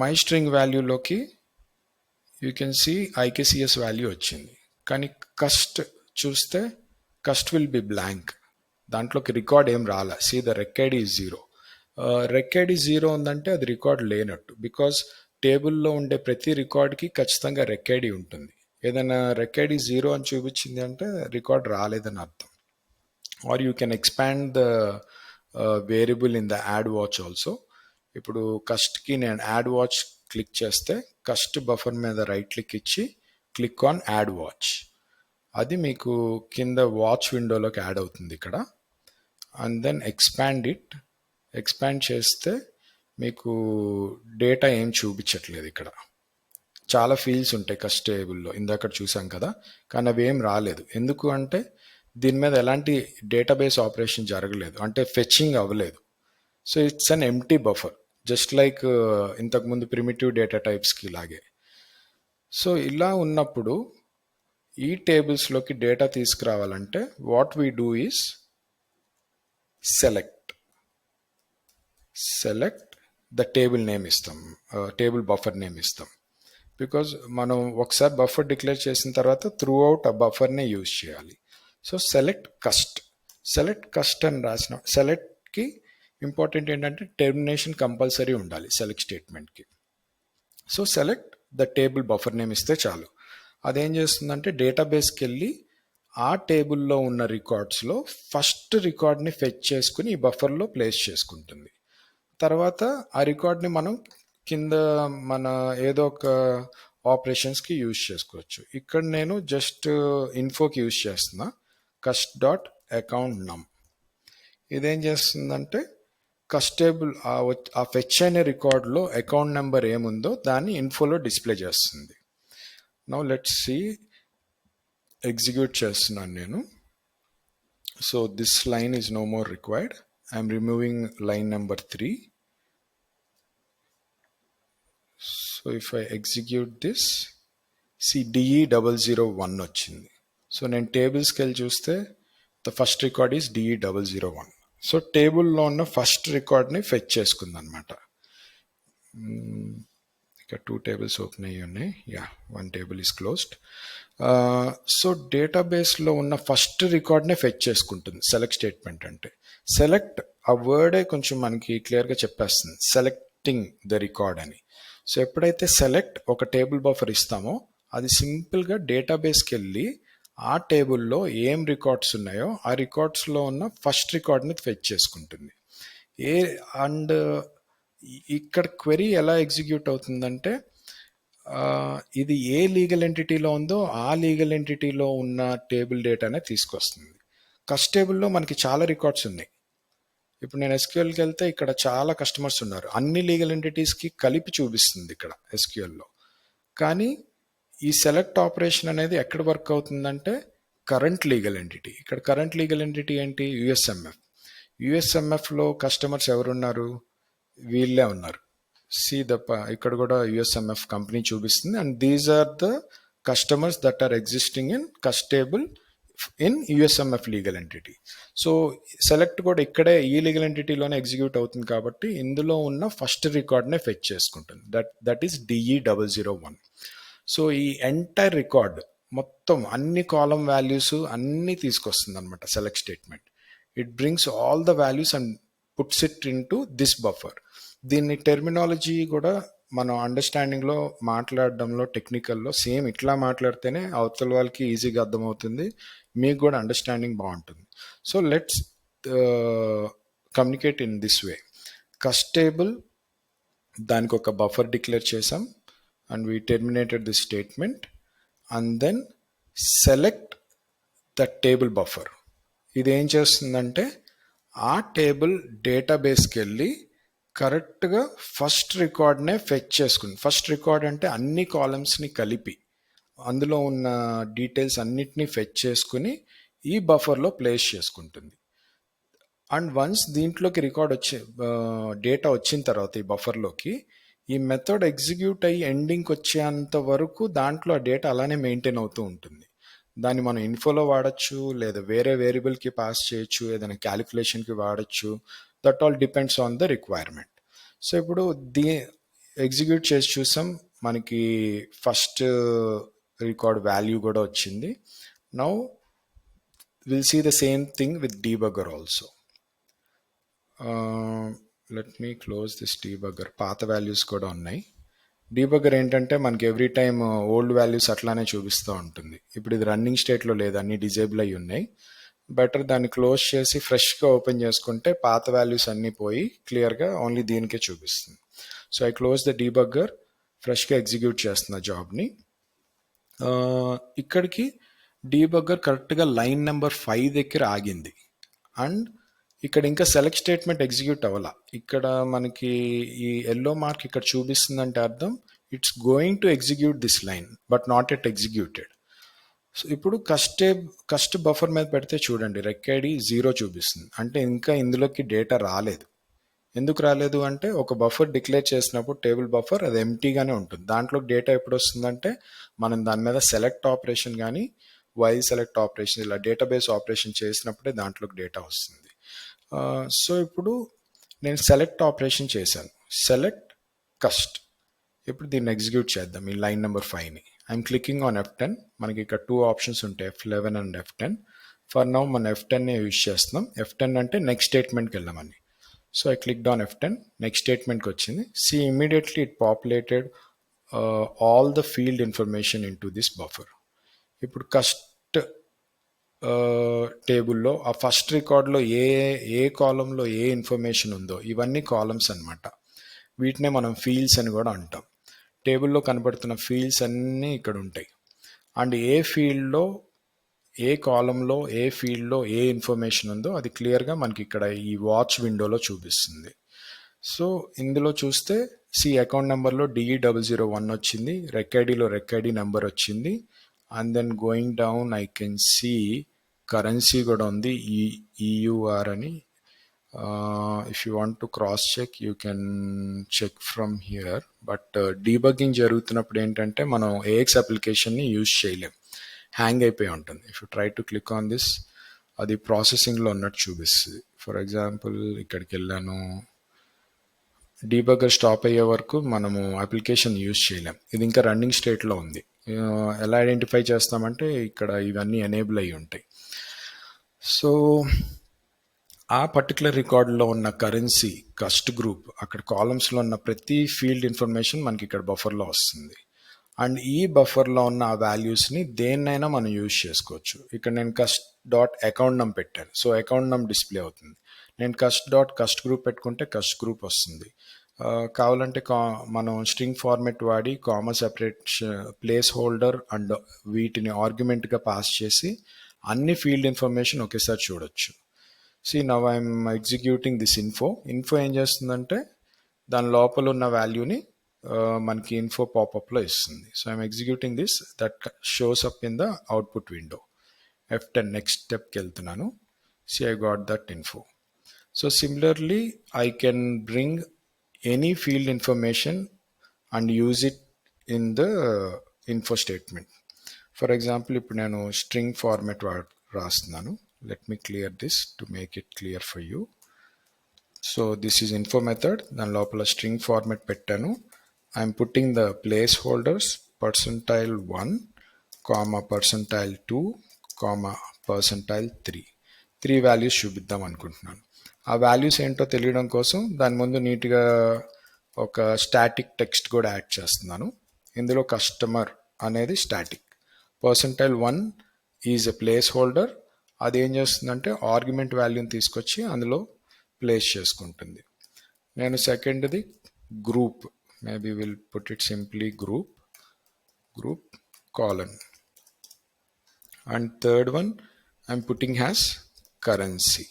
my string వాల్యూలోకి you can see IKCS value వచ్చింది, కానీ కస్ట్ చూస్తే కస్ట్ విల్ బి బ్లాంక్, దాంట్లోకి రికార్డ్ ఏం రాలే. See the rec is 0. Rec ID 0 ఉందంటే అది రికార్డ్ లేనట్టు, బికాజ్ టేబుల్లో ఉండే ప్రతి రికార్డ్కి ఖచ్చితంగా రెక్ ఐడి ఉంటుంది. ఏదైనా రెక్ ఐడి 0 అని చూపించింది అంటే రికార్డ్ రాలేదని అర్థం. Or you can expand the variable in the add watch also. ఇప్పుడు కస్ట్కి నేను యాడ్ వాచ్ క్లిక్ చేస్తే కస్ట్ బఫర్ మీద రైట్ క్లిక్ ఇచ్చి క్లిక్ ఆన్ యాడ్ వాచ్, అది మీకు కింద వాచ్ విండోలోకి యాడ్ అవుతుంది ఇక్కడ. అండ్ దెన్ ఎక్స్పాండ్ చేస్తే మీకు డేటా ఏం చూపించట్లేదు. ఇక్కడ చాలా ఫీల్డ్స్ ఉంటాయి కస్ట్ టేబుల్లో, ఇందాక చూసాం కదా, కానీ అవి ఏం రాలేదు. ఎందుకు అంటే దీని మీద ఎలాంటి డేటాబేస్ ఆపరేషన్ జరగలేదు, అంటే ఫెచ్చింగ్ అవ్వలేదు. So it's an empty buffer, just like ఇంతకుముందు ప్రిమిటివ్ డేటా టైప్స్కి లాగే. సో ఇలా ఉన్నప్పుడు ఈ టేబుల్స్లోకి డేటా తీసుకురావాలంటే what we do is select the table name ఇస్తాం, టేబుల్ బఫర్ నేమ్ ఇస్తాం. బికాజ్ మనం ఒకసారి బఫర్ డిక్లేర్ చేసిన తర్వాత త్రూ అవుట్ ఆ బఫర్నే యూజ్ చేయాలి. సో సెలెక్ట్ కస్ట్ అని రాసిన సెలెక్ట్కి ఇంపార్టెంట్ ఏంటంటే టెర్మినేషన్ కంపల్సరీ ఉండాలి సెలెక్ట్ స్టేట్మెంట్కి. So select the table buffer name ఇస్తే చాలు. అదేం చేస్తుందంటే డేటాబేస్కి వెళ్ళి ఆ టేబుల్లో ఉన్న రికార్డ్స్లో ఫస్ట్ రికార్డ్ని ఫెచ్ చేసుకుని ఈ బఫర్లో ప్లేస్ చేసుకుంటుంది. తర్వాత ఆ రికార్డ్ని మనం కింద మన ఏదో ఒక ఆపరేషన్స్కి యూజ్ చేసుకోవచ్చు. ఇక్కడ నేను జస్ట్ ఇన్ఫోకి యూజ్ చేస్తున్నా, కస్ట్ డాట్ అకౌంట్ నమ్. ఇదేం చేస్తుందంటే కస్ట్ టేబుల్ ఆ ఫెచ్ అయిన రికార్డ్లో అకౌంట్ నెంబర్ ఏముందో దాన్ని ఇన్ఫోలో డిస్ప్లే చేస్తుంది. నౌ లెట్స్ సీ, ఎగ్జిక్యూట్ చేస్తున్నాను నేను. So this line is no more required. I'm removing line number 3. So if I execute this, see DE001 వచ్చింది. సో నేను టేబుల్స్కి వెళ్ళి చూస్తే the first record is DE001. So టేబుల్లో ఉన్న ఫస్ట్ రికార్డ్ని ఫెచ్ చేసుకుంది అనమాట. ఇక 2 టేబుల్స్ ఓపెన్ అయ్యి ఉన్నాయి. Yeah, 1 table is closed. So డేటాబేస్లో ఉన్న ఫస్ట్ రికార్డ్నే ఫెచ్ చేసుకుంటుంది సెలెక్ట్ స్టేట్మెంట్ అంటే. సెలెక్ట్ ఆ వర్డే కొంచెం మనకి క్లియర్గా చెప్పేస్తుంది, సెలెక్టింగ్ ద రికార్డ్ అని. సో ఎప్పుడైతే సెలెక్ట్ ఒక టేబుల్ బఫర్ ఇస్తామో అది సింపుల్గా డేటాబేస్కి వెళ్ళి ఆ టేబుల్లో ఏం రికార్డ్స్ ఉన్నాయో ఆ రికార్డ్స్లో ఉన్న ఫస్ట్ రికార్డ్ని ఫెచ్ చేసుకుంటుంది. అండ్ ఇక్కడ క్వెరీ ఎలా ఎగ్జిక్యూట్ అవుతుందంటే ఇది ఏ లీగల్ ఎంటిటీలో ఉందో ఆ లీగల్ ఎంటిటీలో ఉన్న టేబుల్ డేటానే తీసుకొస్తుంది. కస్ట్ టేబుల్లో మనకి చాలా రికార్డ్స్ ఉన్నాయి. ఇప్పుడు నేను ఎస్క్యూఎల్కి వెళ్తే ఇక్కడ చాలా కస్టమర్స్ ఉన్నారు, అన్ని లీగల్ ఎంటిటీస్కి కలిపి చూపిస్తుంది ఇక్కడ ఎస్క్యూఎల్లో. కానీ ఈ సెలెక్ట్ ఆపరేషన్ అనేది ఎక్కడ వర్క్ అవుతుందంటే కరెంట్ లీగల్ ఎంటిటీ. ఇక్కడ కరెంట్ లీగల్ ఎంటిటీ ఏంటి? యుఎస్ఎంఎఫ్. యుఎస్ఎంఎఫ్లో కస్టమర్స్ ఎవరున్నారు? వీళ్ళే ఉన్నారు. ఇక్కడ కూడా యుఎస్ఎంఎఫ్ కంపెనీ చూపిస్తుంది. And these are the customers that are existing in cust table in USMF legal entity. So select కూడా ఇక్కడే ఈ లీగల్ ఎంటిటీలోనే ఎగ్జిక్యూట్ అవుతుంది కాబట్టి ఇందులో ఉన్న ఫస్ట్ రికార్డ్నే ఫెచ్ చేసుకుంటుంది. That is DE001. సో ఈ ఎంటైర్ రికార్డ్ మొత్తం అన్ని కాలం వాల్యూస్ అన్నీ తీసుకొస్తుంది అనమాట select statement. It brings all the values and puts it in to this buffer. దీన్ని టెర్మినాలజీ కూడా మనం అండర్స్టాండింగ్లో మాట్లాడడంలో టెక్నికల్లో సేమ్ ఇట్లా మాట్లాడితేనే అవతల వాళ్ళకి ఈజీగా అర్థమవుతుంది, మీకు కూడా అండర్స్టాండింగ్ బాగుంటుంది. So let's communicate in this way. Cust table దానికి ఒక బఫర్ డిక్లేర్ చేసాం and we terminated this statement and then select the table buffer. ఇది ఏం చేస్తుందంటే ఆ టేబుల్ డేటాబేస్కి వెళ్ళి కరెక్ట్గా ఫస్ట్ రికార్డ్నే ఫెచ్ చేసుకుంది. ఫస్ట్ రికార్డ్ అంటే అన్ని కాలమ్స్ని కలిపి అందులో ఉన్న డీటెయిల్స్ అన్నిటినీ ఫెచ్ చేసుకుని ఈ బఫర్లో ప్లేస్ చేసుకుంటుంది. అండ్ వన్స్ దీంట్లోకి రికార్డ్ డేటా వచ్చిన తర్వాత ఈ బఫర్లోకి ఈ మెథడ్ ఎగ్జిక్యూట్ అయ్యి ఎండింగ్కి వచ్చేంత వరకు దాంట్లో ఆ డేటా అలానే మెయింటైన్ అవుతూ ఉంటుంది. దాన్ని మనం ఇన్ఫోలో వాడచ్చు, లేదా వేరే వేరియబుల్కి పాస్ చేయొచ్చు, ఏదైనా క్యాలిక్యులేషన్కి వాడచ్చు. That all depends on the requirement. So ఇప్పుడు ఎగ్జిక్యూట్ చేసి చూసాం, మనకి ఫస్ట్ రికార్డ్ వాల్యూ కూడా వచ్చింది. Now will see the same thing with debugger also. Let me close this debugger. పాత వాల్యూస్ కూడా ఉన్నాయి. డీబగ్గర్ ఏంటంటే మనకి ఎవ్రీ టైమ్ ఓల్డ్ వాల్యూస్ అట్లానే చూపిస్తూ ఉంటుంది. ఇప్పుడు ఇది రన్నింగ్ స్టేట్లో లేదు, అన్ని డిజేబుల్ అయ్యి ఉన్నాయి. బెటర్ దాన్ని క్లోజ్ చేసి ఫ్రెష్గా ఓపెన్ చేసుకుంటే పాత వాల్యూస్ అన్నీ పోయి క్లియర్గా ఓన్లీ దీనికే చూపిస్తుంది. So I close the debugger, ఫ్రెష్గా ఎగ్జిక్యూట్ చేస్తున్న జాబ్ని. ఇక్కడికి డీబగ్గర్ కరెక్ట్గా లైన్ నెంబర్ 5 దగ్గర ఆగింది. అండ్ ఇక్కడ ఇంకా సెలెక్ట్ స్టేట్మెంట్ ఎగ్జిక్యూట్ అవ్వాల. ఇక్కడ మనకి ఈ ఎల్లో మార్క్ ఇక్కడ చూపిస్తుందంటే అర్థం it's going to execute this line but not at executed. So ఇప్పుడు కస్ట్ బఫర్ మీద పెడితే చూడండి, రెక్ఐడి 0 చూపిస్తుంది, అంటే ఇంకా ఇందులోకి డేటా రాలేదు. ఎందుకు రాలేదు అంటే ఒక బఫర్ డిక్లేర్ చేసినప్పుడు టేబుల్ బఫర్ అది ఎంటీగానే ఉంటుంది. దాంట్లో డేటా ఎప్పుడు వస్తుందంటే మనం దాని మీద సెలెక్ట్ ఆపరేషన్ కానీ వైల్ సెలెక్ట్ ఆపరేషన్ ఇలా డేటాబేస్ ఆపరేషన్ చేసినప్పుడే దాంట్లోకి డేటా వస్తుంది. సో ఇప్పుడు నేను సెలెక్ట్ ఆపరేషన్ చేశాను, సెలెక్ట్ కస్ట్. ఇప్పుడు దీన్ని ఎగ్జిక్యూట్ చేద్దాం ఈ లైన్ నెంబర్ 5ని. I'm clicking on F10. మనకి ఇక్కడ 2 ఆప్షన్స్ ఉంటాయి, F11 and F10. For now మనం F10నే యూజ్ చేస్తున్నాం. F10 అంటే నెక్స్ట్ స్టేట్మెంట్కి వెళ్ళమని. So I clicked on F10, next స్టేట్మెంట్కి వచ్చింది. See immediately it populated all the field information into this buffer. ఇప్పుడు కస్ట్ టేబుల్లో ఆ ఫస్ట్ రికార్డ్లో ఏ కాలంలో ఏ ఇన్ఫర్మేషన్ ఉందో ఇవన్నీ కాలమ్స్ అనమాట. వీటినే మనం ఫీల్డ్స్ అని కూడా అంటాం. టేబుల్లో కనబడుతున్న ఫీల్డ్స్ అన్నీ ఇక్కడ ఉంటాయి. అండ్ ఏ ఫీల్డ్లో ఏ కాలంలో ఏ ఫీల్డ్లో ఏ ఇన్ఫర్మేషన్ ఉందో అది క్లియర్గా మనకి ఇక్కడ ఈ వాచ్ విండోలో చూపిస్తుంది. సో ఇందులో చూస్తే అకౌంట్ నెంబర్లో DE001 వచ్చింది, రెక్ఐడిలో రెక్ఐడి నెంబర్ వచ్చింది. And then going down I can see currency కూడా ఉంది, EUR అని. If you want to cross check you can check from here. But debugging జరుగుతున్నప్పుడు ఏంటంటే మనం AX అప్లికేషన్ని యూజ్ చేయలేం, హ్యాంగ్ అయిపోయి ఉంటుంది. If you try to click on this, అది ప్రాసెసింగ్లో ఉన్నట్టు చూపిస్తుంది. ఫర్ ఎగ్జాంపుల్ ఇక్కడికి వెళ్ళాను, డీబగ్గర్ స్టాప్ అయ్యే వరకు మనము అప్లికేషన్ యూజ్ చేయలేం. ఇది ఇంకా రన్నింగ్ స్టేట్లో ఉంది. ఎలా ఐడెంటిఫై చేస్తామంటే ఇక్కడ ఇవన్నీ ఎనేబుల్ అయ్యి ఉంటాయి. సో ఆ పర్టికులర్ రికార్డులో ఉన్న కరెన్సీ, కస్ట్ గ్రూప్, అక్కడ కాలమ్స్లో ఉన్న ప్రతి ఫీల్డ్ ఇన్ఫర్మేషన్ మనకి ఇక్కడ బఫర్లో వస్తుంది. అండ్ ఈ బఫర్లో ఉన్న ఆ వాల్యూస్ని దేన్నైనా మనం యూజ్ చేసుకోవచ్చు. ఇక్కడ నేను కస్ట్ డాట్ అకౌంట్ నమ్ పెట్టాను, సో అకౌంట్ నమ్ డిస్ప్లే అవుతుంది. నేను కస్ట్ డాట్ కస్ట్ గ్రూప్ పెట్టుకుంటే కస్ట్ గ్రూప్ వస్తుంది. కావాలంటే మనం స్ట్రింగ్ ఫార్మెట్ వాడి comma separate place holder and వీటిని ఆర్గ్యుమెంట్గా పాస్ చేసి అన్ని ఫీల్డ్ ఇన్ఫర్మేషన్ ఒకేసారి చూడొచ్చు. Now I'm executing this info ఏం చేస్తుందంటే దాని లోపల ఉన్న వాల్యూని మనకి ఇన్ఫో పాపప్లో ఇస్తుంది. So I'm executing this, that shows up in the output window. F10 next స్టెప్కి వెళ్తున్నాను. I got that info. So similarly I can bring any field information and use it in the info statement. For example ఇప్పుడు నేను string format రాస్తున్నాను. Let me clear this to make it clear for you. So this is info method. దాని లోపల string format పెట్టాను. I'm putting the place holders %1, %2, %3. 3 values చూపిద్దాం అనుకుంటున్నాను. ఆ values ఏంటో తెలియడం కోసం దాని ముందు నీట్గా ఒక స్టాటిక్ టెక్స్ట్ కూడా యాడ్ చేస్తున్నాను. ఇందులో కస్టమర్ అనేది static, %1 is a place holder. అది ఏం చేస్తుందంటే ఆర్గ్యుమెంట్ వాల్యూని తీసుకొచ్చి అందులో ప్లేస్ చేసుకుంటుంది. నేను సెకండ్ది group, maybe will put it simply group colon. And third one I'm putting has currency.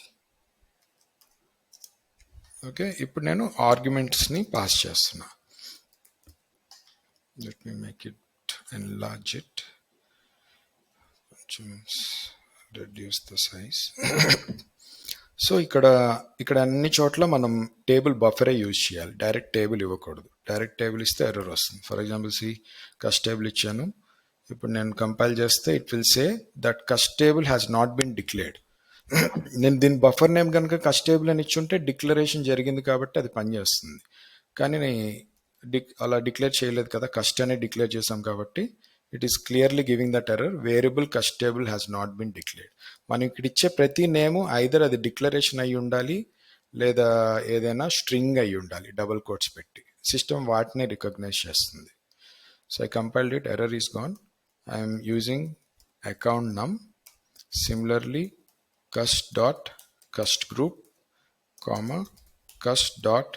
Okay, ఇప్పుడు నేను ఆర్గ్యుమెంట్స్ని పాస్ చేస్తున్నా. Let me make it enlarge it, reduce the size. So ఇక్కడ అన్ని చోట్ల మనం టేబుల్ బఫరే యూజ్ చేయాలి, డైరెక్ట్ టేబుల్ ఇవ్వకూడదు. డైరెక్ట్ టేబుల్ ఇస్తే ఎర్రర్ వస్తుంది. ఫర్ ఎగ్జాంపుల్ కస్ట్ టేబుల్ ఇచ్చాను. ఇప్పుడు నేను కంపైల్ చేస్తే it will say that cust table has not been declared. నేను దీని బఫర్ నేమ్ కనుక కస్ట్ టేబుల్ అని ఇచ్చుంటే డిక్లరేషన్ జరిగింది కాబట్టి అది పనిచేస్తుంది. కానీ అలా డిక్లేర్ చేయలేదు కదా, కస్ట్ అనే డిక్లేర్ చేసాం కాబట్టి it is clearly giving that error, variable cust table has not been declared. మనం ఇక్కడ ఇచ్చే ప్రతి నేము ఐదర్ అది డిక్లరేషన్ అయి ఉండాలి లేదా ఏదైనా స్ట్రింగ్ అయి ఉండాలి డబుల్ కోట్స్ పెట్టి. సిస్టమ్ వాటిని రికగ్నైజ్ చేస్తుంది. So I compiled it, error is gone. I'm using account num. Similarly cust dot cust group cust dot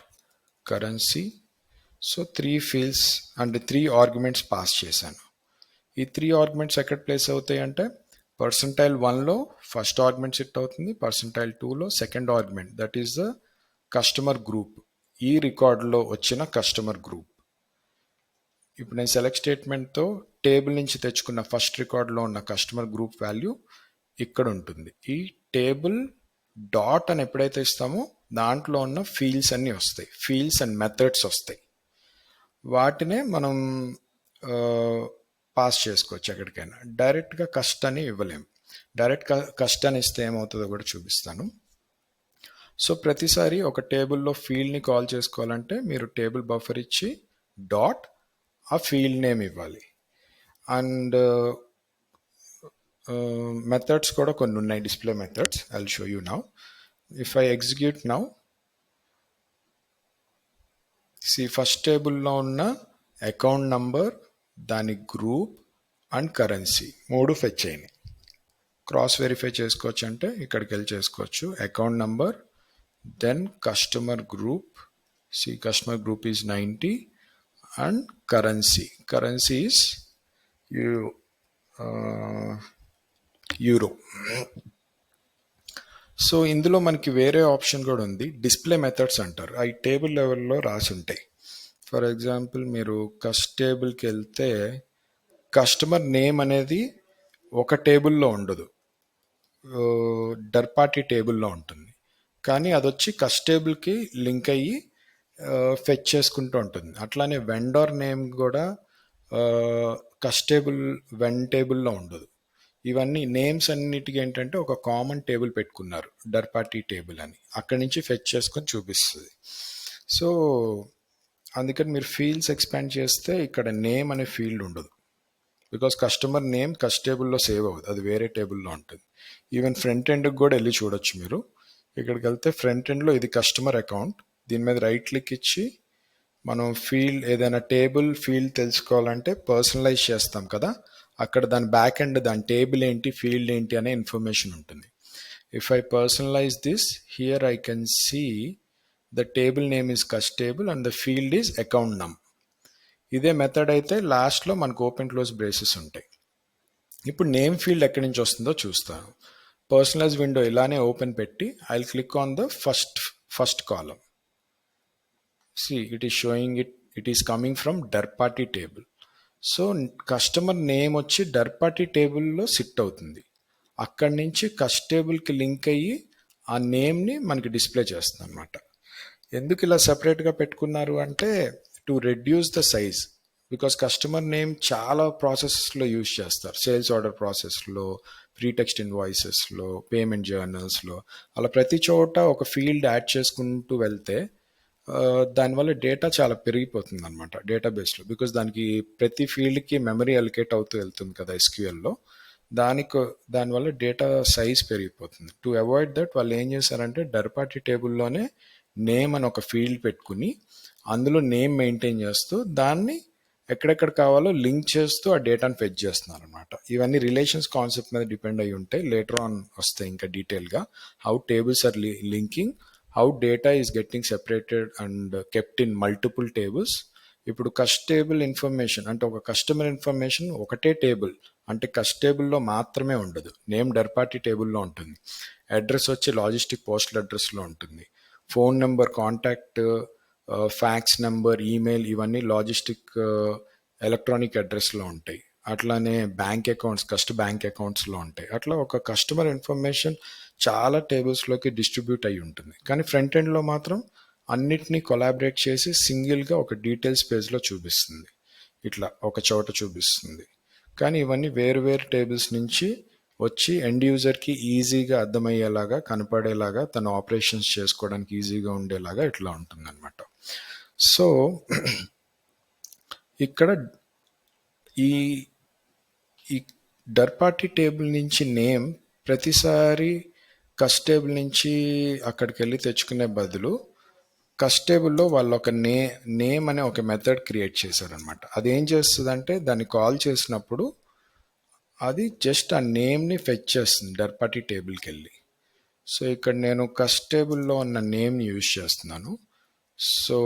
currency. So 3 fields and 3 arguments pass చేశాను. ఈ 3 ఆర్గ్యుమెంట్స్ ఎక్కడ ప్లేస్ అవుతాయి అంటే %1లో ఫస్ట్ ఆర్గ్యుమెంట్ సెట్ అవుతుంది, %2లో second argument, that is the customer group, ఈ రికార్డులో వచ్చిన కస్టమర్ గ్రూప్. ఇప్పుడు నేను సెలెక్ట్ స్టేట్మెంట్తో టేబుల్ నుంచి తెచ్చుకున్న ఫస్ట్ రికార్డులో ఉన్న కస్టమర్ గ్రూప్ వాల్యూ ఇక్కడ ఉంటుంది. ఈ టేబుల్ డాట్ అని ఎప్పుడైతే ఇస్తామో దాంట్లో ఉన్న ఫీల్డ్స్ అన్నీ వస్తాయి, ఫీల్డ్స్ అండ్ మెథడ్స్ వస్తాయి. వాటినే మనం పాస్ చేసుకోవచ్చు ఎక్కడికైనా. డైరెక్ట్గా కస్ట్ అని ఇవ్వలేము. డైరెక్ట్ కస్ట్ అని ఇస్తే ఏమవుతుందో కూడా చూపిస్తాను. సో ప్రతిసారి ఒక టేబుల్లో ఫీల్డ్ని కాల్ చేసుకోవాలంటే మీరు టేబుల్ బఫర్ ఇచ్చి డాట్ ఆ ఫీల్డ్ నేమ్ ఇవ్వాలి. అండ్ మెథడ్స్ కూడా కొన్ని ఉన్నాయి, display methods. I will show you now. If I execute now, first టేబుల్లో ఉన్న అకౌంట్ నంబర్, దాని గ్రూప్ అండ్ కరెన్సీ 3 ఫెచ్ అయినాయి. క్రాస్ వెరిఫై చేసుకోవచ్చు అంటే ఇక్కడికి వెళ్ళి చేసుకోవచ్చు. Account number, then customer group, customer group is 90 and currency is euro. So ఇందులో మనకి వేరే ఆప్షన్ కూడా ఉంది, డిస్ప్లే మెథడ్స్ అంటారు. అవి టేబుల్ లెవెల్లో రాసి ఉంటాయి. ఫర్ ఎగ్జాంపుల్ మీరు కస్ట్ టేబుల్కి వెళ్తే కస్టమర్ నేమ్ అనేది ఒక టేబుల్లో ఉండదు, డర్పాటీ టేబుల్లో ఉంటుంది. కానీ అది వచ్చి కస్ట్ టేబుల్కి లింక్ అయ్యి ఫెచ్ చేసుకుంటూ ఉంటుంది. అట్లానే వెండర్ నేమ్ కూడా కస్ట్ టేబుల్ వెన్ టేబుల్లో ఉండదు. ఇవన్నీ నేమ్స్ అన్నిటికీ ఏంటంటే ఒక కామన్ టేబుల్ పెట్టుకున్నారు, డర్పాటీ టేబుల్ అని. అక్కడి నుంచి ఫెచ్ చేసుకొని చూపిస్తుంది. సో అందుకని మీరు ఫీల్డ్స్ ఎక్స్పాండ్ చేస్తే ఇక్కడ నేమ్ అనే ఫీల్డ్ ఉండదు, బికాస్ కస్టమర్ నేమ్ కస్ట్ టేబుల్లో సేవ్ అవ్వదు, అది వేరే టేబుల్లో ఉంటుంది. ఈవెన్ ఫ్రంట్ ఎండ్కి కూడా వెళ్ళి చూడొచ్చు మీరు. ఇక్కడికి వెళ్తే ఫ్రంట్ ఎండ్లో ఇది కస్టమర్ అకౌంట్, దీని మీద రైట్ క్లిక్ ఇచ్చి మనం ఫీల్డ్ ఏదైనా టేబుల్ ఫీల్డ్ తెలుసుకోవాలంటే పర్సనలైజ్ చేస్తాం కదా, అక్కడ దాని బ్యాక్ ఎండ్ దాని టేబుల్ ఏంటి ఫీల్డ్ ఏంటి అనే ఇన్ఫర్మేషన్ ఉంటుంది. If I personalise this here I can see the table name is cust table and the field is account num. ఇదే మెథడ్ అయితే లాస్ట్లో మనకు ఓపెన్ క్లోజ్ బ్రేసెస్ ఉంటాయి. ఇప్పుడు నేమ్ ఫీల్డ్ ఎక్కడి నుంచి వస్తుందో చూస్తాను. పర్సనలైజ్ విండో ఇలానే ఓపెన్ పెట్టి I will click on the first column. See, it is showing it is coming from dirparty table. So customer name వచ్చి డర్పాటీ టేబుల్లో సిట్ అవుతుంది. అక్కడి నుంచి కస్ట్ టేబుల్కి లింక్ అయ్యి ఆ నేమ్ని మనకి డిస్ప్లే చేస్తుంది అనమాట. ఎందుకు ఇలా సపరేట్గా పెట్టుకున్నారు అంటే to reduce the size, because customer name చాలా ప్రాసెసెస్లో యూజ్ చేస్తారు. సేల్స్ ఆర్డర్ ప్రాసెస్లో, ప్రీ టెక్స్ట్ ఇన్వాయిసెస్లో, పేమెంట్ జర్నల్స్లో, అలా ప్రతి చోట ఒక ఫీల్డ్ యాడ్ చేసుకుంటూ వెళ్తే దానివల్ల డేటా చాలా పెరిగిపోతుంది అనమాట డేటాబేస్లో. బికాస్ దానికి ప్రతి ఫీల్డ్కి మెమరీ అలికేట్ అవుతూ వెళ్తుంది కదా ఎస్క్యూఎల్లో. దానివల్ల డేటా సైజ్ పెరిగిపోతుంది. టు అవాయిడ్ దట్ వాళ్ళు ఏం చేశారంటే డర్పాటీ టేబుల్లోనే నేమ్ అని ఒక ఫీల్డ్ పెట్టుకుని అందులో నేమ్ మెయింటైన్ చేస్తూ దాన్ని ఎక్కడెక్కడ కావాలో లింక్ చేస్తూ ఆ డేటాను ఫెచ్ చేస్తున్నారు అనమాట. ఇవన్నీ రిలేషన్స్ కాన్సెప్ట్ మీద డిపెండ్ అయి ఉంటాయి, లేటర్ ఆన్ వస్తాయి ఇంకా డీటెయిల్గా. How tables are linking, how data is getting separated and kept in multiple tables. ఇప్పుడు కస్ట్ టేబుల్ ఇన్ఫర్మేషన్ అంటే ఒక కస్టమర్ ఇన్ఫర్మేషన్ ఒకటే టేబుల్ అంటే కస్ట్ టేబుల్లో మాత్రమే ఉండదు, నేమ్ డర్పాటీ టేబుల్లో ఉంటుంది. అడ్రస్ వచ్చి లాజిస్టిక్ పోస్టల్ అడ్రస్లో ఉంటుంది. Phone number, contact, fax number, email ఇవన్నీ లాజిస్టిక్ ఎలక్ట్రానిక్ అడ్రస్లో ఉంటాయి. అట్లానే బ్యాంక్ అకౌంట్స్ బ్యాంక్ అకౌంట్స్లో ఉంటాయి. అట్లా ఒక కస్టమర్ ఇన్ఫర్మేషన్ చాలా టేబుల్స్లోకి డిస్ట్రిబ్యూట్ అయి ఉంటుంది. కానీ ఫ్రంట్ ఎండ్లో మాత్రం అన్నిటినీ కొలాబరేట్ చేసి సింగిల్గా ఒక డీటెయిల్స్ పేజ్లో చూపిస్తుంది, ఇట్లా ఒక చోట చూపిస్తుంది. కానీ ఇవన్నీ వేరు వేరు టేబుల్స్ నుంచి వచ్చి ఎండ్ యూజర్కి ఈజీగా అర్థమయ్యేలాగా, కనపడేలాగా, తన ఆపరేషన్స్ చేసుకోవడానికి ఈజీగా ఉండేలాగా ఇట్లా ఉంటుంది అనమాట. సో ఇక్కడ ఈ డర్పాటీ టేబుల్ నుంచి నేమ్ ప్రతిసారి కస్ట్ టేబుల్ నుంచి అక్కడికి వెళ్ళి తెచ్చుకునే బదులు కస్ట్ టేబుల్లో వాళ్ళు ఒక నేమ్ అనే ఒక మెథడ్ క్రియేట్ చేశారనమాట. అది ఏం చేస్తుందంటే దాన్ని కాల్ చేసినప్పుడు అది జస్ట్ ఆ నేమ్ని ఫెచ్ చేస్తుంది డర్పాటీ టేబుల్కి వెళ్ళి. సో ఇక్కడ నేను కస్ట్ టేబుల్లో ఉన్న నేమ్ని యూజ్ చేస్తున్నాను. సో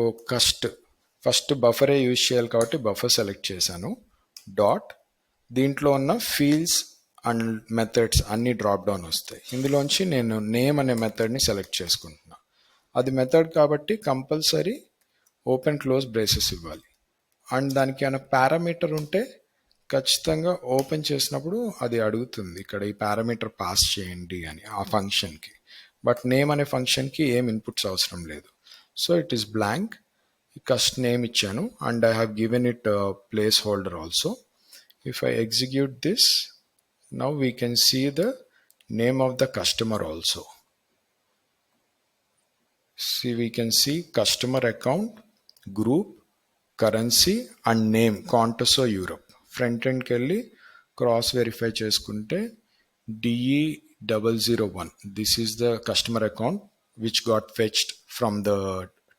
ఫస్ట్ బఫరే యూజ్ చేయాలి కాబట్టి బఫర్ సెలెక్ట్ చేశాను. డాట్ దీంట్లో ఉన్న ఫీల్డ్స్ అండ్ మెథడ్స్ అన్ని డ్రాప్ డౌన్ వస్తాయి. ఇందులోంచి నేను నేమ్ అనే మెథడ్ని సెలెక్ట్ చేసుకుంటున్నా. అది మెథడ్ కాబట్టి కంపల్సరీ ఓపెన్ క్లోజ్ బ్రేసెస్ ఇవ్వాలి. అండ్ దానికి ఏమైనా పారామీటర్ ఉంటే ఖచ్చితంగా ఓపెన్ చేసినప్పుడు అది అడుగుతుంది, ఇక్కడ ఈ పారామీటర్ పాస్ చేయండి అని ఆ ఫంక్షన్కి. బట్ నేమ్ అనే ఫంక్షన్కి ఏం ఇన్పుట్స్ అవసరం లేదు. So it is blank. Cust name ఇచ్చాను and I have given it place holder also. If I execute this, now we can see the name of the customer also. See, we can see customer account, group, currency and name Contoso Europe. Front end kelli cross verify cheskunte DE001. This is the customer account which got fetched from the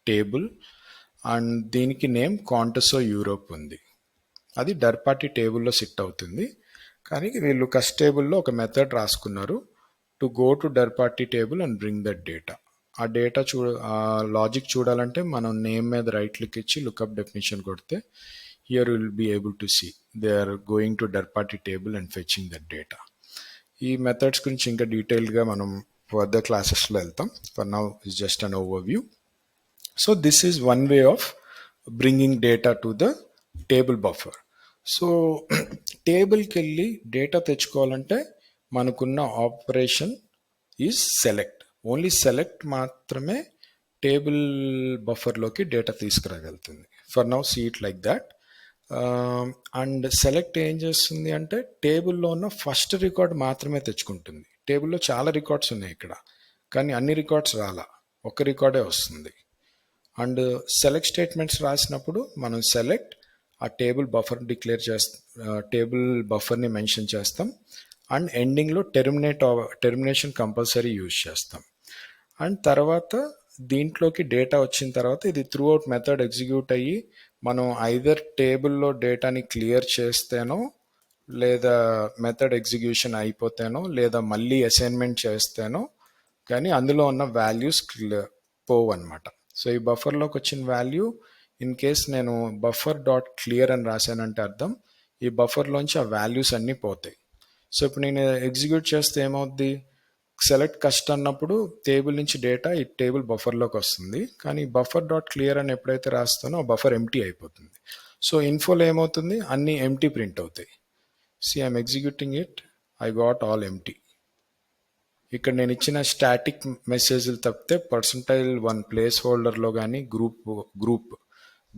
table and దీనికి name Contoso Europe ఉంది. అది డర్పాటీ టేబుల్లో SIT అవుతుంది. కానీ వీళ్ళు కస్ట్ టేబుల్లో ఒక method రాసుకున్నారు to go to dirparty table and bring that data. ఆ డేటా ఆ లాజిక్ చూడాలంటే మనం నేమ్ మీద రైట్ క్లిక్ ఇచ్చి లుకప్ డెఫినిషన్ కొడితే here will be able to see they are going to dirparty table and fetching that data. ఈ methods గురించి ఇంకా డీటెయిల్గా మనం ఫర్దర్ క్లాసెస్లో వెళ్తాం. For now is just an overview. So this is one way of bringing data to the table buffer. So టేబుల్కి వెళ్ళి data తెచ్చుకోవాలంటే మనకున్న operation is select. Only select మాత్రమే టేబుల్ బఫర్లోకి డేటా తీసుకురాగలుగుతుంది. For now see it like that. And select ఏం చేస్తుంది అంటే టేబుల్లో ఉన్న ఫస్ట్ రికార్డ్ మాత్రమే తెచ్చుకుంటుంది. టేబుల్లో చాలా రికార్డ్స్ ఉన్నాయి ఇక్కడ, కానీ అన్ని రికార్డ్స్ రాలా, ఒక రికార్డే వస్తుంది. అండ్ సెలెక్ట్ స్టేట్మెంట్స్ రాసినప్పుడు మనం సెలెక్ట్ ఆ టేబుల్ బఫర్ డిక్లేర్ టేబుల్ బఫర్ని మెన్షన్ చేస్తాం. అండ్ ఎండింగ్లో టెర్మినేషన్ కంపల్సరీ యూజ్ చేస్తాం. అండ్ తర్వాత దీంట్లోకి డేటా వచ్చిన తర్వాత ఇది త్రూ అవుట్ మెథడ్ ఎగ్జిక్యూట్ అయ్యి మనం ఐదర్ టేబుల్లో డేటాని క్లియర్ చేస్తేనో, లేదా మెథడ్ ఎగ్జిక్యూషన్ అయిపోతేనో, లేదా మళ్ళీ అసైన్మెంట్ చేస్తేనో కానీ అందులో ఉన్న వాల్యూస్ పోవు అనమాట. సో ఈ బఫర్లోకి వచ్చిన వాల్యూ ఇన్ కేస్ నేను బఫర్ డాట్ క్లియర్ అని రాశానంటే అర్థం ఈ బఫర్లోంచి ఆ వాల్యూస్ అన్నీ పోతాయి. సో ఇప్పుడు నేను ఎగ్జిక్యూట్ చేస్తే ఏమవుద్ది, సెలెక్ట్ కస్ట్ అన్నప్పుడు టేబుల్ నుంచి డేటా ఈ టేబుల్ బఫర్లోకి వస్తుంది, కానీ బఫర్ డాట్ క్లియర్ అని ఎప్పుడైతే రాస్తానో ఆ బఫర్ ఎంటీ అయిపోతుంది. సో ఇన్ఫోలో ఏమవుతుంది, అన్ని ఎంటీ ప్రింట్ అవుతాయి. See I'm executing it, I got all empty. ఇక్కడ నేను ఇచ్చిన స్టాటిక్ మెసేజ్లు తప్పితే %1 ప్లేస్ హోల్డర్లో కానీ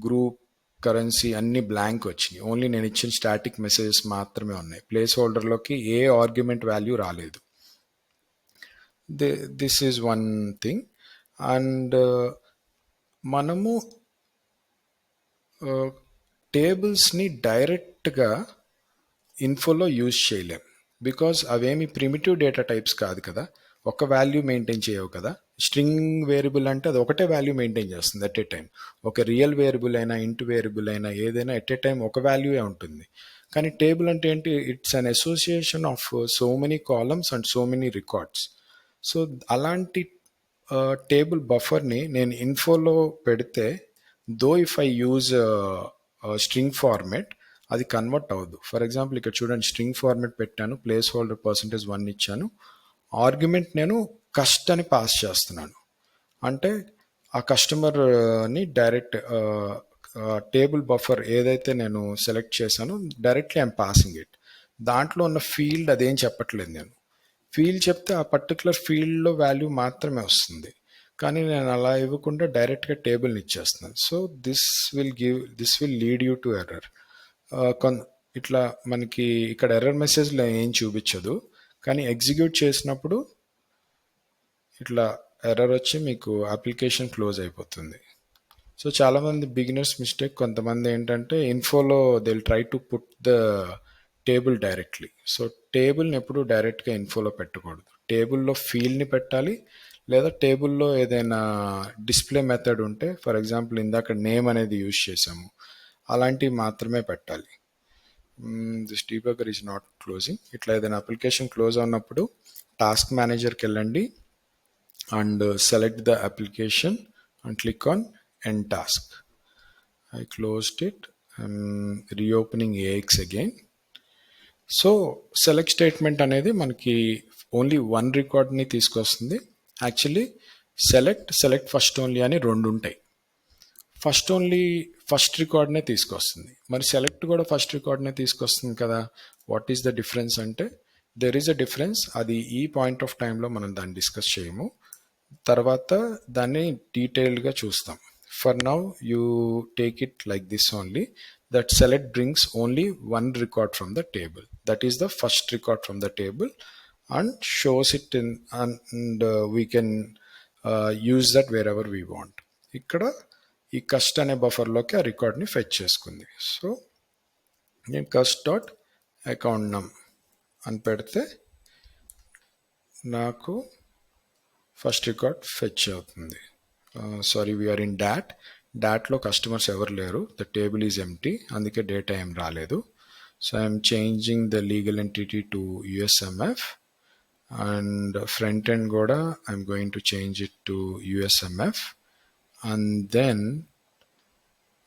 గ్రూప్ కరెన్సీ అన్ని బ్లాంక్ వచ్చినాయి. ఓన్లీ నేను ఇచ్చిన స్టాటిక్ మెసేజెస్ మాత్రమే ఉన్నాయి. ప్లేస్ హోల్డర్లోకి ఏ ఆర్గ్యుమెంట్ వాల్యూ రాలేదు. This is one thing. And మనము టేబుల్స్ని డైరెక్ట్గా ఇన్ఫోలో యూజ్ చేయలేం, బికాజ్ అవేమి ప్రిమిటివ్ డేటా టైప్స్ కాదు కదా, ఒక వాల్యూ మెయింటైన్ చేయవు కదా. స్ట్రింగ్ వేరియబుల్ అంటే అది ఒకటే వాల్యూ మెయింటైన్ చేస్తుంది ఎట్ ఏ టైం. ఒక రియల్ వేరియబుల్ అయినా ఇంట్ వేరియబుల్ అయినా ఏదైనా ఎట్ ఏ టైం ఒక వాల్యూయే ఉంటుంది. కానీ టేబుల్ అంటే ఏంటి, it's an association of so many columns and so many records. So అలాంటి టేబుల్ బఫర్ని నేను ఇన్ఫోలో పెడితే though if I use string format అది కన్వర్ట్ అవ్వదు. ఫర్ ఎగ్జాంపుల్ ఇక్కడ చూడండి, స్ట్రింగ్ ఫార్మెట్ పెట్టాను, ప్లేస్ హోల్డర్ %1 ఇచ్చాను, ఆర్గ్యుమెంట్ నేను కస్ట్ అని పాస్ చేస్తున్నాను. అంటే ఆ కస్టమర్ని డైరెక్ట్ టేబుల్ బఫర్ ఏదైతే నేను సెలెక్ట్ చేశానో డైరెక్ట్లీ ఐఎమ్ పాసింగ్ ఇట్. దాంట్లో ఉన్న ఫీల్డ్ అదేం చెప్పట్లేదు. నేను ఫీల్డ్ చెప్తే ఆ పర్టికులర్ ఫీల్డ్లో వాల్యూ మాత్రమే వస్తుంది, కానీ నేను అలా ఇవ్వకుండా డైరెక్ట్గా టేబుల్ని ఇచ్చేస్తున్నాను. So this will lead you to error. ఇట్లా మనకి ఇక్కడ ఎర్రర్ మెసేజ్లో ఏం చూపించదు, కానీ ఎగ్జిక్యూట్ చేసినప్పుడు ఇట్లా ఎర్రర్ వచ్చి మీకు అప్లికేషన్ క్లోజ్ అయిపోతుంది. సో చాలామంది బిగినర్స్ మిస్టేక్, కొంతమంది ఏంటంటే ఇన్ఫోలో they will try to put the table directly. So టేబుల్ని ఎప్పుడు డైరెక్ట్గా ఇన్ఫోలో పెట్టకూడదు. టేబుల్లో ఫీల్డ్ని పెట్టాలి, లేదా టేబుల్లో ఏదైనా డిస్ప్లే మెథడ్ ఉంటే, ఫర్ ఎగ్జాంపుల్ ఇందాక నేమ్ అనేది యూజ్ చేసాము, అలాంటివి మాత్రమే పెట్టాలి. This debugger is not closing. ఇట్లా ఏదైనా అప్లికేషన్ క్లోజ్ అవునప్పుడు టాస్క్ మేనేజర్కి వెళ్ళండి and select the application and click on end task. I closed it, reopening AX again. So select statement అనేది మనకి ఓన్లీ 1 రికార్డ్ని తీసుకొస్తుంది. యాక్చువల్లీ సెలెక్ట్ ఫస్ట్ ఓన్లీ అని 2 ఉంటాయి. ఫస్ట్ రికార్డ్నే తీసుకొస్తుంది, మరి సెలెక్ట్ కూడా ఫస్ట్ రికార్డ్నే తీసుకొస్తుంది కదా. వాట్ ఈస్ ద డిఫరెన్స్ అంటే, దెర్ ఈస్ అ డిఫరెన్స్. అది ఈ పాయింట్ ఆఫ్ టైంలో మనం దాన్ని డిస్కస్ చేయము, తర్వాత దాన్ని డీటెయిల్డ్గా చూస్తాం. For now you take it like this only, that select brings only 1 record from the table, that is the first record from the table and shows it in, and we can use that wear ever we want. ఇక్కడ ఈ కస్ట్ అనే బఫర్లోకి ఆ రికార్డ్ని fetch చేసుకుంది. So నేను కస్ట్ dot account నమ్ అని పెడితే నాకు ఫస్ట్ రికార్డ్ ఫెచ్ అవుతుంది. సారీ, వీఆర్ ఇన్ డాట్లో కస్టమర్స్ ఎవరు లేరు, ద టేబుల్ ఈజ్ ఎంటీ, అందుకే డేటా ఏం రాలేదు. So I'm changing the legal entity to USMF and front end కూడా I'm going to change it to USMF. And then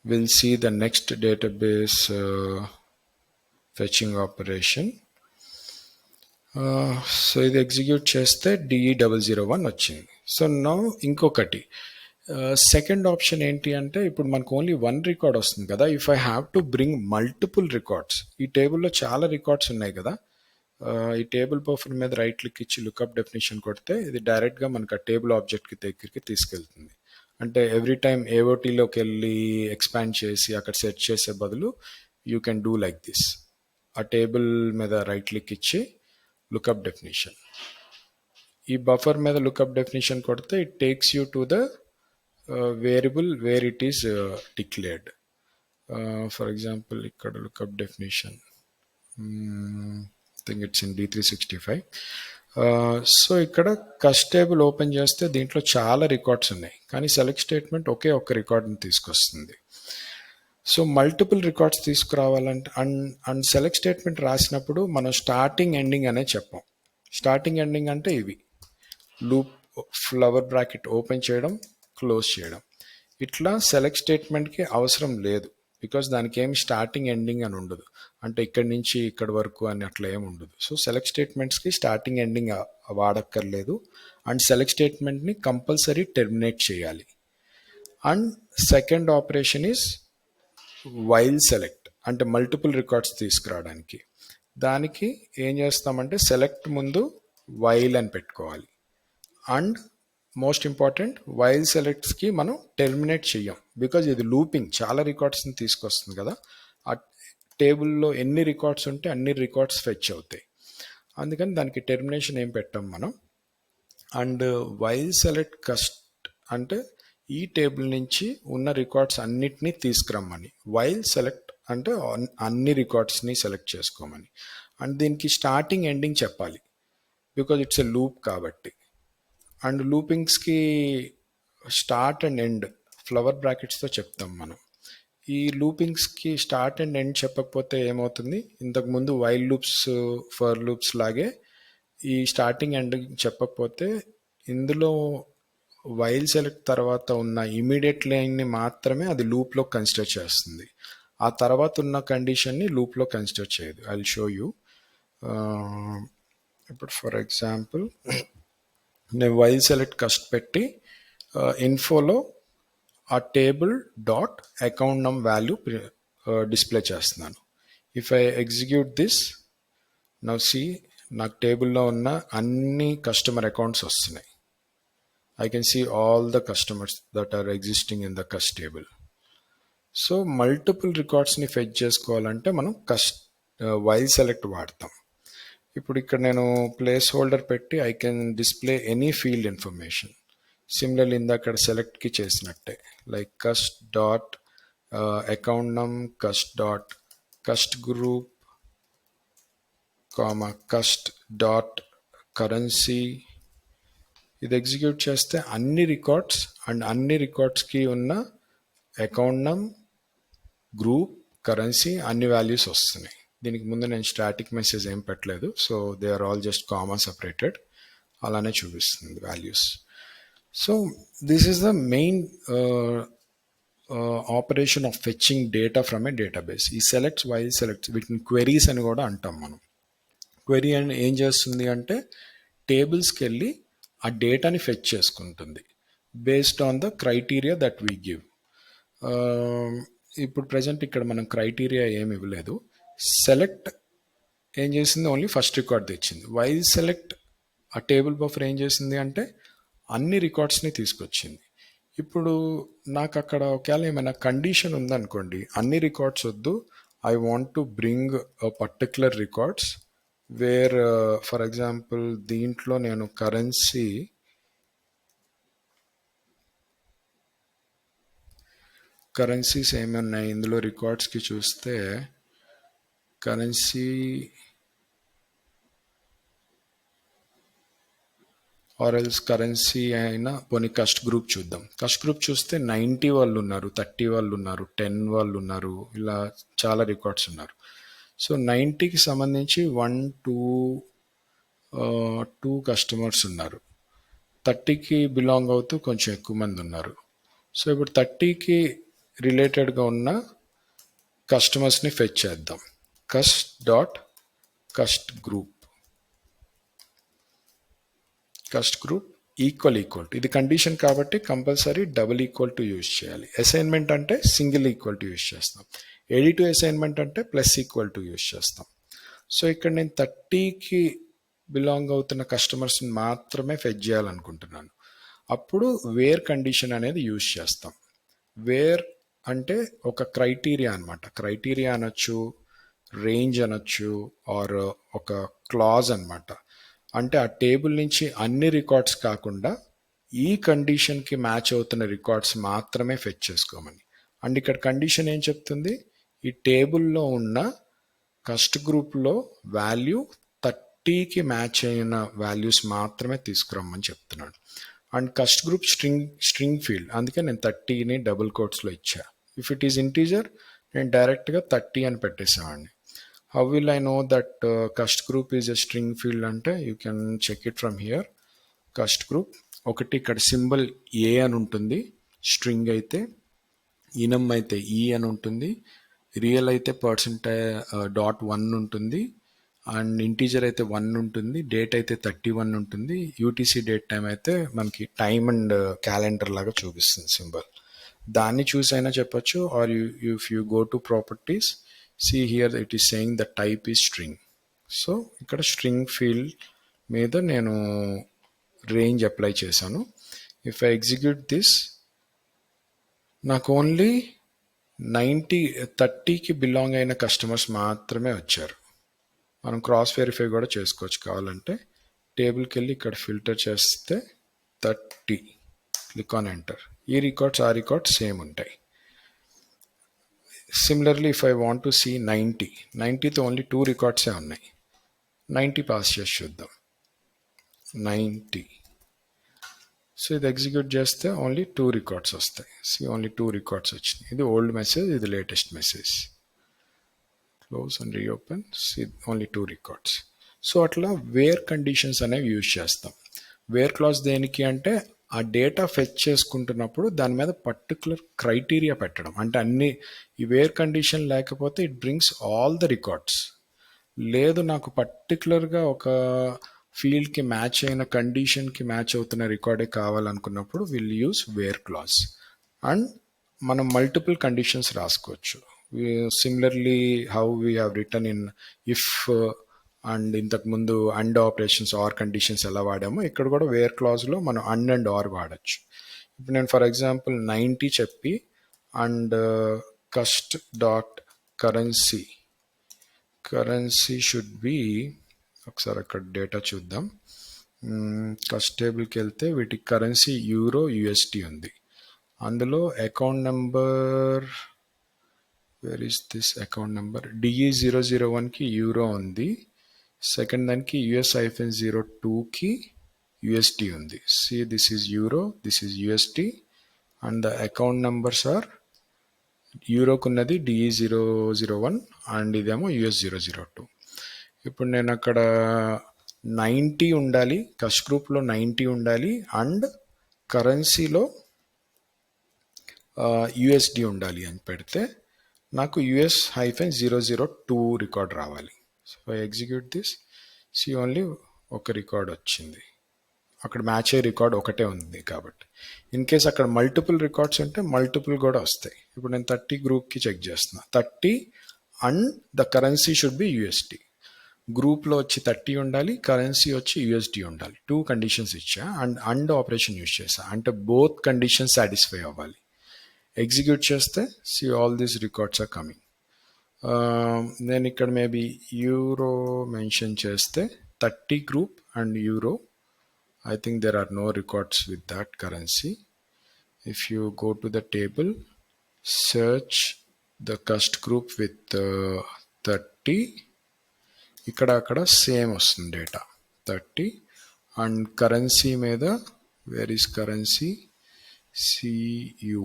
we'll see the next database fetching operation. So ఇది execute చేస్తే DE001 వచ్చింది. So now ఇంకొకటి second option ఏంటి అంటే, ఇప్పుడు మనకు only 1 record వస్తుంది కదా. If I have to bring multiple records, ఈ టేబుల్లో చాలా రికార్డ్స్ ఉన్నాయి కదా, ఈ టేబుల్ బఫర్ మీద రైట్ క్లిక్ ఇచ్చి లుకప్ డెఫినేషన్ కొడితే ఇది డైరెక్ట్గా మనకు ఆ టేబుల్ ఆబ్జెక్ట్కి దగ్గరికి తీసుకెళ్తుంది. అంటే ఎవ్రీ టైం AOTలోకి వెళ్ళి ఎక్స్పాండ్ చేసి అక్కడ సెట్ చేసే బదులు you can do like this. ఆ టేబుల్ మీద రైట్ క్లిక్ ఇచ్చి లుకప్ డెఫినిషన్, ఈ బఫర్ మీద లుకప్ డెఫినిషన్ కొడితే it takes you to the variable where it is declared. For example ఇక్కడ lookup definition think it's in D365. So ఇక్కడ cust table open చేస్తే దీంట్లో చాలా రికార్డ్స్ ఉన్నాయి, కానీ సెలెక్ట్ స్టేట్మెంట్ ఒకే ఒక్క రికార్డ్ని తీసుకొస్తుంది. సో మల్టిపుల్ రికార్డ్స్ తీసుకురావాలంటే అండ్ సెలెక్ట్ స్టేట్మెంట్ రాసినప్పుడు మనం స్టార్టింగ్ ఎండింగ్ అనే చెప్పాం. స్టార్టింగ్ ఎండింగ్ అంటే ఇవి లూప్ ఫ్లవర్ బ్రాకెట్ ఓపెన్ చేయడం, క్లోజ్ చేయడం. ఇట్లా సెలెక్ట్ స్టేట్మెంట్కి అవసరం లేదు, బికాస్ దానికి ఏమి స్టార్టింగ్ ఎండింగ్ అని ఉండదు, అంటే ఇక్కడి నుంచి ఇక్కడి వరకు అని అట్లా ఏమి ఉండదు. సో సెలెక్ట్ స్టేట్మెంట్స్కి స్టార్టింగ్ ఎండింగ్ వాడక్కర్లేదు, అండ్ సెలెక్ట్ స్టేట్మెంట్ని కంపల్సరీ టెర్మినేట్ చేయాలి. And second operation is while select, అంటే మల్టిపుల్ రికార్డ్స్ తీసుకురావడానికి. దానికి ఏం చేస్తామంటే సెలెక్ట్ ముందు వైల్ అని పెట్టుకోవాలి. అండ్ మోస్ట్ ఇంపార్టెంట్, వైల్ సెలెక్ట్స్కి మనం టెర్మినేట్ చెయ్యం, బికాజ్ ఇది లూపింగ్ చాలా రికార్డ్స్ని తీసుకొస్తుంది కదా. ఆ టేబుల్లో ఎన్ని రికార్డ్స్ ఉంటే అన్ని రికార్డ్స్ ఫెచ్ అవుతాయి, అందుకని దానికి టెర్మినేషన్ ఏం పెట్టాం మనం. అండ్ వైల్ సెలెక్ట్ కస్ట్ అంటే ఈ టేబుల్ నుంచి ఉన్న రికార్డ్స్ అన్నిటినీ తీసుకురమ్మని. వైల్ సెలెక్ట్ అంటే అన్ని రికార్డ్స్ని సెలెక్ట్ చేసుకోమని. అండ్ దీనికి స్టార్టింగ్ ఎండింగ్ చెప్పాలి, బికాజ్ ఇట్స్ ఎ లూప్ కాబట్టి. అండ్ లూపింగ్స్కి స్టార్ట్ అండ్ ఎండ్ ఫ్లవర్ బ్రాకెట్స్తో చెప్తాం మనం. ఈ లూపింగ్స్కి స్టార్ట్ అండ్ ఎండ్ చెప్పకపోతే ఏమవుతుంది, ఇంతకుముందు వైల్ లూప్స్ ఫర్ లూప్స్ లాగే ఈ స్టార్టింగ్ ఎండ్ చెప్పకపోతే ఇందులో వైల్ సెలెక్ట్ తర్వాత ఉన్న ఇమీడియట్ లైన్ని మాత్రమే అది లూప్లో కన్సిడర్ చేస్తుంది, ఆ తర్వాత ఉన్న కండిషన్ని లూప్లో కన్సిడర్ చేయదు. I will show you. ఇప్పుడు ఫర్ ఎగ్జాంపుల్ నేను వైల్ సెలెక్ట్ కస్ట్ పెట్టి ఇన్ఫోలో ఆ table dot account num value display చేస్తున్నాను. If I execute this now see, నాకు టేబుల్లో ఉన్న అన్ని కస్టమర్ అకౌంట్స్ వస్తున్నాయి. I can see all the customers that are existing in the cust table. So multiple రికార్డ్స్ని ఫెచ్ చేసుకోవాలంటే మనం వైల్ సెలెక్ట్ వాడతాం. ఇప్పుడు ఇక్కడ నేను ప్లేస్ హోల్డర్ పెట్టి I can display any field information. Similarly ఇందాక సెలెక్ట్కి చేసినట్టే, like cust dot account num, cust dot cust group, comma cust dot currency. ఇది ఎగ్జిక్యూట్ చేస్తే అన్ని రికార్డ్స్ అండ్ అన్ని రికార్డ్స్కి ఉన్న అకౌంట్ నమ్, గ్రూప్, కరెన్సీ అన్ని వాల్యూస్ వస్తున్నాయి. దీనికి ముందు నేను స్టాటిక్ మెసేజ్ ఏం పెట్టలేదు, so they are all just comma separated, అలానే చూపిస్తుంది వాల్యూస్. So this is the main operation of fetching data from a database. ఈ సెలెక్ట్స్, వైల్ సెలెక్ట్స్, వీటిని క్వెరీస్ అని కూడా అంటాం మనం. క్వెరీ అని ఏం చేస్తుంది అంటే టేబుల్స్కి వెళ్ళి ఆ డేటాని ఫెచ్ చేసుకుంటుంది based on the criteria that we give. ఇప్పుడు ప్రజెంట్ ఇక్కడ మనం క్రైటీరియా ఏమి ఇవ్వలేదు. సెలెక్ట్ ఏం చేసింది, ఓన్లీ ఫస్ట్ రికార్డ్ తెచ్చింది. వైల్ సెలెక్ట్ ఆ టేబుల్ బఫర్ ఏం చేసింది అంటే అన్ని రికార్డ్స్ని తీసుకొచ్చింది. ఇప్పుడు నాకు అక్కడ ఒకవేళ ఏమైనా కండిషన్ ఉందనుకోండి, అన్ని రికార్డ్స్ వద్దు, I want to bring particular records where for example దీంట్లో నేను కరెన్సీస్ ఏమి ఉన్నాయి ఇందులో రికార్డ్స్కి చూస్తే, కరెన్సీ ఆర్ఎల్స్ కరెన్సీ అయినా పోనీ కస్ట్ గ్రూప్ చూద్దాం. కస్ట్ గ్రూప్ చూస్తే 90 వాళ్ళు ఉన్నారు, 30 వాళ్ళు ఉన్నారు, 10 వాళ్ళు ఉన్నారు, ఇలా చాలా రికార్డ్స్ ఉన్నారు. సో 90కి సంబంధించి 1, 2 కస్టమర్స్ ఉన్నారు, 30కి బిలాంగ్ అవుతూ కొంచెం ఎక్కువ మంది ఉన్నారు. సో ఇప్పుడు 30కి రిలేటెడ్గా ఉన్న కస్టమర్స్ని ఫెచ్ చేద్దాం. Cust dot cust group, cust group equal to, ఇది కండిషన్ కాబట్టి compulsory double equal to use చేయాలి. అసైన్మెంట్ అంటే సింగిల్ ఈక్వల్ టు యూజ్ చేస్తాం. ఎడిటివ్ అసైన్మెంట్ అంటే ప్లస్ ఈక్వల్ టు యూజ్ చేస్తాం. సో ఇక్కడ నేను 30కి బిలాంగ్ అవుతున్న కస్టమర్స్ని మాత్రమే ఫెచ్ చేయాలనుకుంటున్నాను. అప్పుడు వేర్ కండిషన్ అనేది యూజ్ చేస్తాం. వేర్ అంటే ఒక క్రైటీరియా అనమాట. క్రైటీరియా అనొచ్చు, రేంజ్ అనొచ్చు, ఆర్ ఒక క్లాజ్ అనమాట. అంటే ఆ టేబుల్ నుంచి అన్ని రికార్డ్స్ కాకుండా ఈ కండిషన్కి మ్యాచ్ అవుతున్న రికార్డ్స్ మాత్రమే ఫెచ్ చేసుకోమని. అండ్ ఇక్కడ కండిషన్ ఏం చెప్తుంది, ఈ టేబుల్లో ఉన్న కస్ట్ గ్రూప్లో వాల్యూ 30కి మ్యాచ్ అయిన వాల్యూస్ మాత్రమే తీసుకురమ్మని చెప్తున్నాడు. అండ్ కస్ట్ గ్రూప్ స్ట్రింగ్ ఫీల్డ్, అందుకే నేను 30ని డబుల్ కోట్స్లో ఇచ్చా. ఇఫ్ ఇట్ ఈస్ ఇంటీజర్ నేను డైరెక్ట్గా 30 అని పెట్టేసేవాడిని. How will I know that cust group is a string field అంటే you can check it from here. Cust group ఒకటి ఇక్కడ సింబల్ ఏ అని ఉంటుంది, స్ట్రింగ్ అయితే, ఇనమ్ అయితే ఈ అని ఉంటుంది, రియల్ అయితే %.1 ఉంటుంది, అండ్ ఇంటీజర్ అయితే 1 ఉంటుంది, డేట్ అయితే 31 ఉంటుంది, యూటీసీ డేట్ టైం అయితే మనకి టైమ్ అండ్ క్యాలెండర్ లాగా చూపిస్తుంది సింబల్. దాన్ని చూసైనా చెప్పొచ్చు. Or if you go to properties, see here it is saying the type is string. So ఇక్కడ స్ట్రింగ్ ఫీల్డ్ మీద నేను రేంజ్ అప్లై చేశాను. ఇఫ్ ఐ ఎగ్జిక్యూట్ దిస్, నాకు ఓన్లీ 30కి బిలాంగ్ అయిన కస్టమర్స్ మాత్రమే వచ్చారు. మనం క్రాస్ వెరిఫై కూడా చేసుకోవచ్చు కావాలంటే. టేబుల్కి వెళ్ళి ఇక్కడ ఫిల్టర్ చేస్తే 30, క్లిక్ ఆన్ ఎంటర్. ఈ రికార్డ్స్ ఆ రికార్డ్స్ సేమ్ ఉంటాయి. Similarly if I want to see 90తో ఓన్లీ 2 రికార్డ్సే ఉన్నాయి. 90 పాస్ చేసి చూద్దాం. 90. సో ఇది ఎగ్జిక్యూట్ చేస్తే ఓన్లీ 2 రికార్డ్స్ వస్తాయి. ఓన్లీ 2 రికార్డ్స్ వచ్చినాయి. ఇది ఓల్డ్ మెసేజ్, ఇది latest message. Close and reopen. Only 2 records. So అట్లా వేర్ కండిషన్స్ అనేవి యూజ్ చేస్తాం. వేర్ క్లాజ్ దేనికి అంటే ఆ డేటా ఫెచ్ చేసుకుంటున్నప్పుడు దాని మీద పర్టికులర్ క్రైటీరియా పెట్టడం. అంటే అన్ని ఈ వేర్ కండిషన్ లేకపోతే it brings all the records. లేదు నాకు పర్టికులర్గా ఒక ఫీల్డ్కి మ్యాచ్ అయిన కండిషన్కి మ్యాచ్ అవుతున్న రికార్డే కావాలనుకున్నప్పుడు will use where clause. And మనం మల్టిపుల్ కండిషన్స్ రాసుకోవచ్చు. Similarly how we have written in if and ఇంతకుముందు అండ్ ఆపరేషన్స్, ఆర్ కండిషన్స్ ఎలా వాడామో ఇక్కడ కూడా వేర్ క్లాజ్లో మనం అండ్ ఆర్ వాడచ్చు. ఇప్పుడు నేను ఫర్ ఎగ్జాంపుల్ 90 చెప్పి and cust dot currency should be, ఒకసారి అక్కడ డేటా చూద్దాం. కస్ట్ టేబుల్కి వెళ్తే వీటికి కరెన్సీ యూరో యుఎస్టీ ఉంది. అందులో account number, where is this account number, DE001కి యూరో ఉంది. సెకండ్ దానికి US-02కి యుఎస్టీ ఉంది. This is euro, this is UST, and the account numbers are యూరోకు ఉన్నది DE001 అండ్ ఇదేమో US002. ఇప్పుడు నేను అక్కడ 90 ఉండాలి, కస్ట్ గ్రూప్లో 90 ఉండాలి, అండ్ కరెన్సీలో యుఎస్డి ఉండాలి అని పెడితే నాకు US-002 రికార్డ్ రావాలి. So I execute this. Only ఒక రికార్డ్ వచ్చింది. అక్కడ మ్యాచ్ అయ్యే రికార్డ్ ఒకటే ఉంది కాబట్టి. ఇన్ కేస్ అక్కడ మల్టిపుల్ రికార్డ్స్ ఉంటే మల్టిపుల్ కూడా వస్తాయి. ఇప్పుడు నేను 30 గ్రూప్కి చెక్ చేస్తున్నా. 30 and the currency should B USD. గ్రూప్లో వచ్చి 30 ఉండాలి, కరెన్సీ వచ్చి యుఎస్డి ఉండాలి. 2 కండిషన్స్ ఇచ్చా అండ్ ఆపరేషన్ యూజ్ చేసా. అంటే బోత్ కండిషన్స్ సాటిస్ఫై అవ్వాలి. ఎగ్జిక్యూట్ చేస్తే all these records are coming. నేను ఇక్కడ మేబీ యూరో మెన్షన్ చేస్తే 30 group and euro. I think there are no records with that currency. If you go to the table, search the cust group with 30. ఇక్కడ same వస్తుంది data 30. And currency మీద where is currency, CU,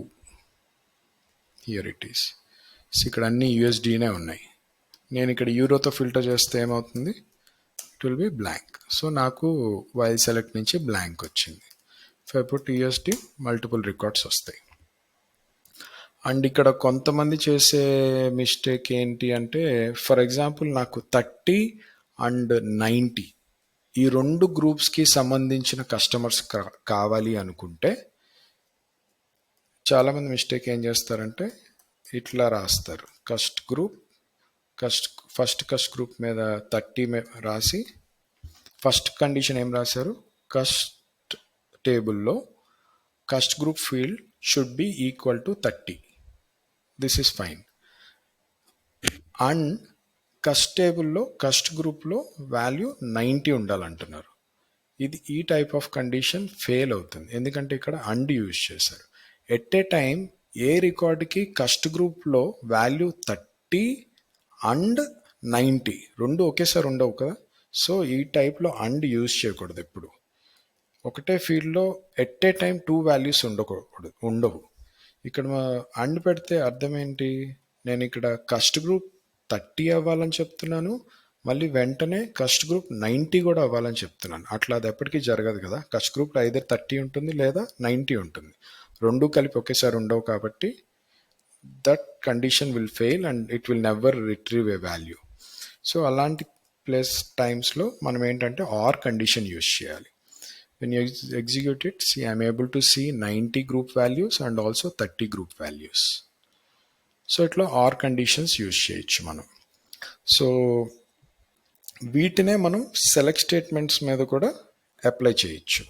here it is. ఇక్కడ అన్ని యూఎస్డీనే ఉన్నాయి. నేను ఇక్కడ యూరోతో filter చేస్తే ఏమవుతుంది, it will be blank. So నాకు వైల్ సెలెక్ట్ నుంచి బ్లాంక్ వచ్చింది. ఫై పుట్ యూఎస్డి మల్టిపుల్ రికార్డ్స్ వస్తాయి. అండ్ ఇక్కడ కొంతమంది చేసే మిస్టేక్ ఏంటి అంటే, ఫర్ ఎగ్జాంపుల్ నాకు 30 అండ్ 90 ఈ 2 గ్రూప్స్కి సంబంధించిన కస్టమర్స్ కావాలి అనుకుంటే చాలామంది మిస్టేక్ ఏం చేస్తారంటే ఇట్లా రాస్తారు. Cust group, first cust group మీద 30 రాసి ఫస్ట్ కండిషన్ ఏం రాశారు, కస్ట్ టేబుల్లో cust group field should be equal to 30. This is fine. And cust టేబుల్లో కస్ట్ గ్రూప్లో వాల్యూ 90 ఉండాలంటున్నారు. ఇది ఈ టైప్ ఆఫ్ కండిషన్ ఫెయిల్ అవుతుంది, ఎందుకంటే ఇక్కడ అండ్ యూజ్ చేశారు. ఎట్ ఏ టైం ఏ రికార్డ్కి కస్ట్ గ్రూప్లో వాల్యూ 30 అండ్ 90 రెండు ఒకేసారి ఉండవు కదా. సో ఈ టైప్లో అండ్ యూజ్ చేయకూడదు ఎప్పుడు. ఒకటే ఫీల్డ్లో ఎట్ ఏ టైం 2 వాల్యూస్ ఉండవు. ఇక్కడ అండ్ పెడితే అర్థం ఏంటి, నేను ఇక్కడ కస్ట్ గ్రూప్ 30 అవ్వాలని చెప్తున్నాను, మళ్ళీ వెంటనే కస్ట్ గ్రూప్ 90 కూడా అవ్వాలని చెప్తున్నాను. అట్లా అది ఎప్పటికీ జరగదు కదా. కస్ట్ గ్రూప్లో ఐదర్ 30 ఉంటుంది లేదా 90 ఉంటుంది, రెండు కలిపి ఒకేసారి ఉండవు. కాబట్టి that condition will fail and it will never retrieve A value. So అలాంటి టైమ్స్లో మనం ఏంటంటే ఆర్ కండిషన్ యూజ్ చేయాలి. when you execute it, see I'm able to see 90 group values and also 30 group values. So ఇట్లా are conditions use చేయొచ్చు మనం. So వీటినే మనం సెలెక్ట్ స్టేట్మెంట్స్ మీద కూడా అప్లై చేయొచ్చు.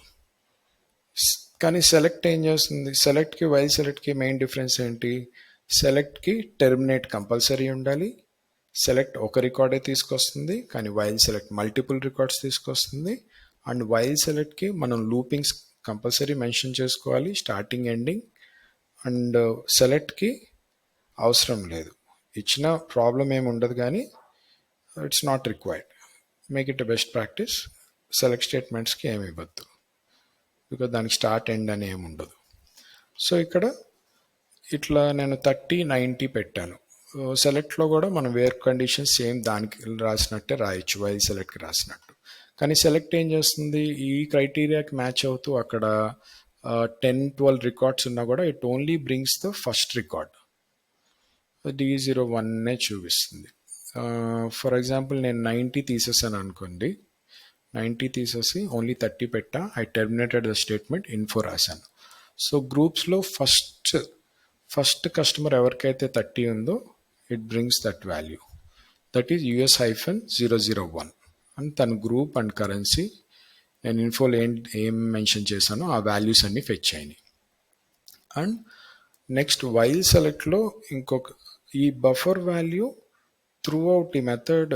కానీ సెలెక్ట్ ఏం చేస్తుంది, సెలెక్ట్కి వైల్ సెలెక్ట్కి మెయిన్ డిఫరెన్స్ ఏంటి, సెలెక్ట్కి టెర్మినేట్ కంపల్సరీ ఉండాలి. సెలెక్ట్ ఒక రికార్డే తీసుకొస్తుంది, కానీ వైల్ సెలెక్ట్ మల్టిపుల్ రికార్డ్స్ తీసుకొస్తుంది. అండ్ వైల్ సెలెక్ట్కి మనం లూపింగ్స్ కంపల్సరీ మెన్షన్ చేసుకోవాలి, స్టార్టింగ్ ఎండింగ్. అండ్ సెలెక్ట్కి అవసరం లేదు, ఇచ్చిన ప్రాబ్లం ఏమి ఉండదు, కానీ it's not required. Make it a best practice. Select స్టేట్మెంట్స్కి ఏమి ఇవ్వద్దు, బికాజ్ దానికి స్టార్ట్ ఎండ్ అని ఏమి ఉండదు. సో ఇక్కడ ఇట్లా నేను 30, 90 పెట్టాను. సెలెక్ట్లో కూడా మనం వేర్ కండిషన్స్ సేమ్ దానికి రాసినట్టే రాయొచ్చు, వైల్ సెలెక్ట్కి రాసినట్టు. కానీ సెలెక్ట్ ఏం చేస్తుంది, ఈ క్రైటీరియాకి మ్యాచ్ అవుతూ అక్కడ 10, 12 రికార్డ్స్ ఉన్నా కూడా it only brings the first record, D01 చూపిస్తుంది. ఫర్ ఎగ్జాంపుల్ నేను 90 తీసేసాను అనుకోండి, 90 తీసేసి ఓన్లీ 30 పెట్టా, I terminated the statement info రాశాను. సో గ్రూప్స్లో ఫస్ట్ కస్టమర్ ఎవరికైతే 30 ఉందో it brings that value, that is US-001 and తన గ్రూప్ అండ్ కరెన్సీ. నేను ఇన్ఫోలో ఏం మెన్షన్ చేశానో ఆ వాల్యూస్ అన్నీ ఫెచ్ అయినాయి. అండ్ నెక్స్ట్ వైల్ సెలెక్ట్లో ఇంకొక ఈ బఫర్ వాల్యూ త్రూ అవుట్ ఈ మెథడ్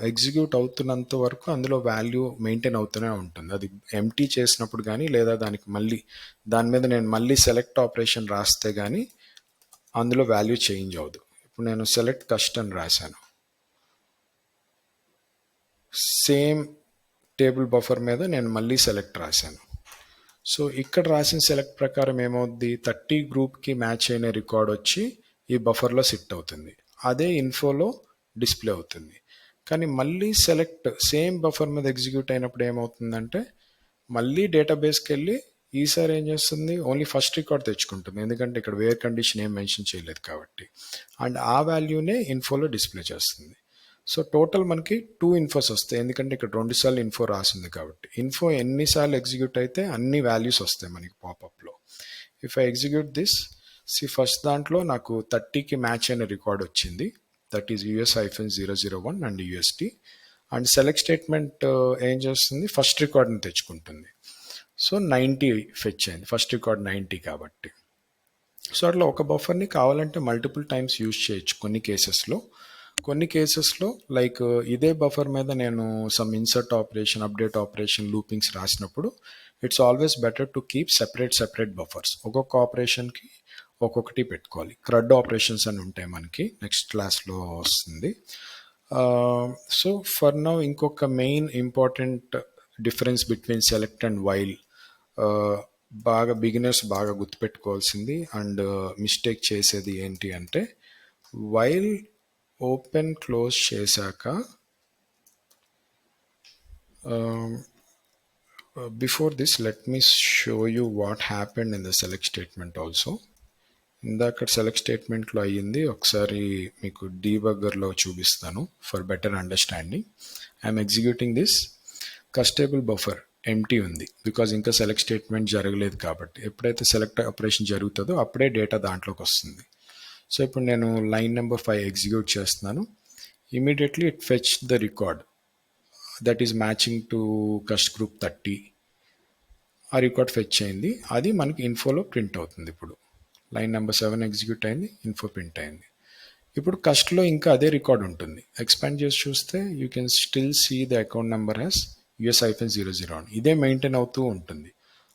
ఎగ్జిక్యూట్ అవుతున్నంత వరకు అందులో వాల్యూ మెయింటైన్ అవుతూనే ఉంటుంది. అది ఎంటీ చేసినప్పుడు కానీ లేదా దాని మీద నేను మళ్ళీ సెలెక్ట్ ఆపరేషన్ రాస్తే కానీ అందులో వాల్యూ చేంజ్ అవ్వదు. ఇప్పుడు నేను సెలెక్ట్ కస్ట్ అని రాశాను, సేమ్ టేబుల్ బఫర్ మీద నేను మళ్ళీ సెలెక్ట్ రాశాను. సో ఇక్కడ రాసిన సెలెక్ట్ ప్రకారం ఏమవుద్ది, 30 గ్రూప్కి మ్యాచ్ అయిన రికార్డ్ వచ్చి ఈ బఫర్లో సిట్ అవుతుంది, అదే ఇన్ఫోలో డిస్ప్లే అవుతుంది. కానీ మళ్ళీ సెలెక్ట్ సేమ్ బఫర్ మీద ఎగ్జిక్యూట్ అయినప్పుడు ఏమవుతుందంటే మళ్ళీ డేటాబేస్కి వెళ్ళి ఈసారి ఏం చేస్తుంది, ఓన్లీ ఫస్ట్ రికార్డ్ తెచ్చుకుంటుంది, ఎందుకంటే ఇక్కడ వేర్ కండిషన్ ఏం మెన్షన్ చేయలేదు కాబట్టి. అండ్ ఆ వాల్యూనే ఇన్ఫోలో డిస్ప్లే చేస్తుంది. సో టోటల్ మనకి 2 ఇన్ఫోస్ వస్తాయి, ఎందుకంటే ఇక్కడ 2 సార్లు ఇన్ఫో రాసింది కాబట్టి. ఇన్ఫో ఎన్నిసార్లు ఎగ్జిక్యూట్ అయితే అన్ని వాల్యూస్ వస్తాయి మనకి పాపప్లో. If I execute this, first దాంట్లో నాకు 30కి మ్యాచ్ అయిన రికార్డ్ వచ్చింది, that is US-001 and UST. And select statement ఏం చేస్తుంది, ఫస్ట్ రికార్డ్ని తెచ్చుకుంటుంది. సో 90 ఫెచ్ అయింది, ఫస్ట్ రికార్డ్ 90 కాబట్టి. సో అట్లా ఒక బఫర్ని కావాలంటే మల్టిపుల్ టైమ్స్ యూజ్ చేయొచ్చు కొన్ని కేసెస్లో లైక్ ఇదే బఫర్ మీద నేను some insert operation, update operation, loopings రాసినప్పుడు it's always better to keep separate buffers. ఒక్కొక్క ఆపరేషన్కి ఒక్కొక్కటి పెట్టుకోవాలి. క్రడ్ ఆపరేషన్స్ అని ఉంటాయి మనకి, నెక్స్ట్ క్లాస్లో వస్తుంది. సో ఫర్ నౌ ఇంకొక main important difference between select and while, beginners బాగా గుర్తుపెట్టుకోవాల్సింది అండ్ మిస్టేక్ చేసేది ఏంటి అంటే, వైల్ ఓపెన్ క్లోజ్ చేశాక before this let me show you what happened in the select statement also. ఇందాక సెలెక్ట్ స్టేట్మెంట్లో అయ్యింది, ఒకసారి మీకు డీబగ్గర్లో చూపిస్తాను for better understanding. I'm executing this, cust table buffer empty ఉంది బికాజ్ ఇంకా సెలెక్ట్ స్టేట్మెంట్ జరగలేదు కాబట్టి. ఎప్పుడైతే సెలెక్ట్ ఆపరేషన్ జరుగుతుందో అప్పుడే డేటా దాంట్లోకి వస్తుంది. సో ఇప్పుడు నేను లైన్ నెంబర్ 5 ఎగ్జిక్యూట్ చేస్తున్నాను. Immediately it fetch the record that is matching to cust group 30. ఆ రికార్డ్ ఫెచ్ అయింది, అది మనకి ఇన్ఫోలో ప్రింట్ అవుతుంది ఇప్పుడు లైన్ నెంబర్ 7 ఎగ్జిక్యూట్ అయింది, ఇన్ఫో ప్రింట్ అయింది. ఇప్పుడు కస్ట్లో ఇంకా అదే రికార్డ్ ఉంటుంది. ఎక్స్పాండ్ చేసి చూస్తే you can still see the account number has US-00 అని. ఇదే మెయింటైన్ అవుతూ ఉంటుంది.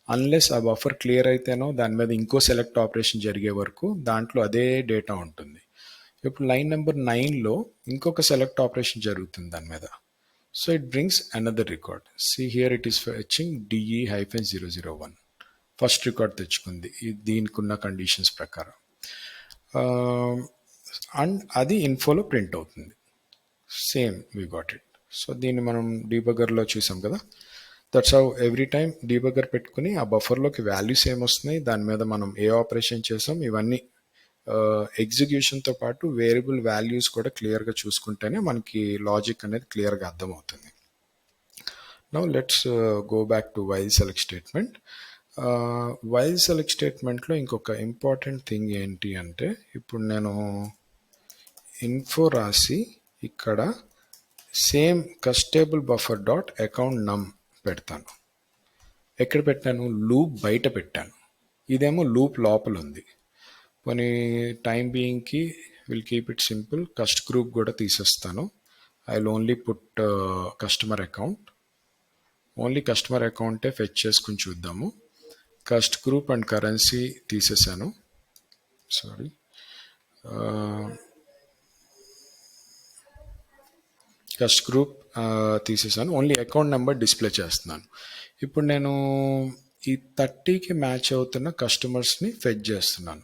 అన్లెస్ ఆ బఫర్ క్లియర్ అయితేనో దాని మీద ఇంకో సెలెక్ట్ ఆపరేషన్ జరిగే వరకు దాంట్లో అదే డేటా ఉంటుంది. ఇప్పుడు లైన్ నెంబర్ 9లో ఇంకొక సెలెక్ట్ ఆపరేషన్ జరుగుతుంది దాని మీద. So it brings another record. See here it is fetching DE-001. First record తెచ్చుకుంది దీనికి ఉన్న కండిషన్స్ ప్రకారం. అండ్ అది ఇన్ఫోలో ప్రింట్ అవుతుంది. Same we got it. So దీన్ని మనం డీబగర్లో చూసాం కదా. దట్స్ హౌ ఎవ్రీ టైం డీబగర్ పెట్టుకుని ఆ బఫర్లోకి వాల్యూస్ ఏమొస్తున్నాయి, దాని మీద మనం ఏ ఆపరేషన్ చేసాం, ఇవన్నీ ఎగ్జిక్యూషన్తో పాటు వేరియబుల్ వాల్యూస్ కూడా క్లియర్గా చూసుకుంటేనే మనకి లాజిక్ అనేది క్లియర్గా అర్థమవుతుంది. Now let's go back to while select statement. While select స్టేట్మెంట్లో ఇంకొక ఇంపార్టెంట్ థింగ్ ఏంటి అంటే, ఇప్పుడు నేను ఇన్ఫో రాసి ఇక్కడ సేమ్ కస్టేబుల్ బఫర్ డాట్ అకౌంట్ నమ్ పెడతాను. ఎక్కడ పెట్టాను? లూప్ బయట పెట్టాను. ఇదేమో లూప్ లోపల ఉంది. కొన్ని టైం బీయింగ్కి will keep it simple. Cust group కూడా తీసేస్తాను. I will only put customer account. Only customer అకౌంటే ఫెచ్ చేసుకుని చూద్దాము. కస్ట్ గ్రూప్ అండ్ కరెన్సీ తీసేసాను. సారీ, కస్ట్ గ్రూప్ తీసేసాను. ఓన్లీ అకౌంట్ నెంబర్ డిస్ప్లే చేస్తున్నాను. ఇప్పుడు నేను ఈ 30కి మ్యాచ్ అవుతున్న కస్టమర్స్ని ఫెచ్ చేస్తున్నాను.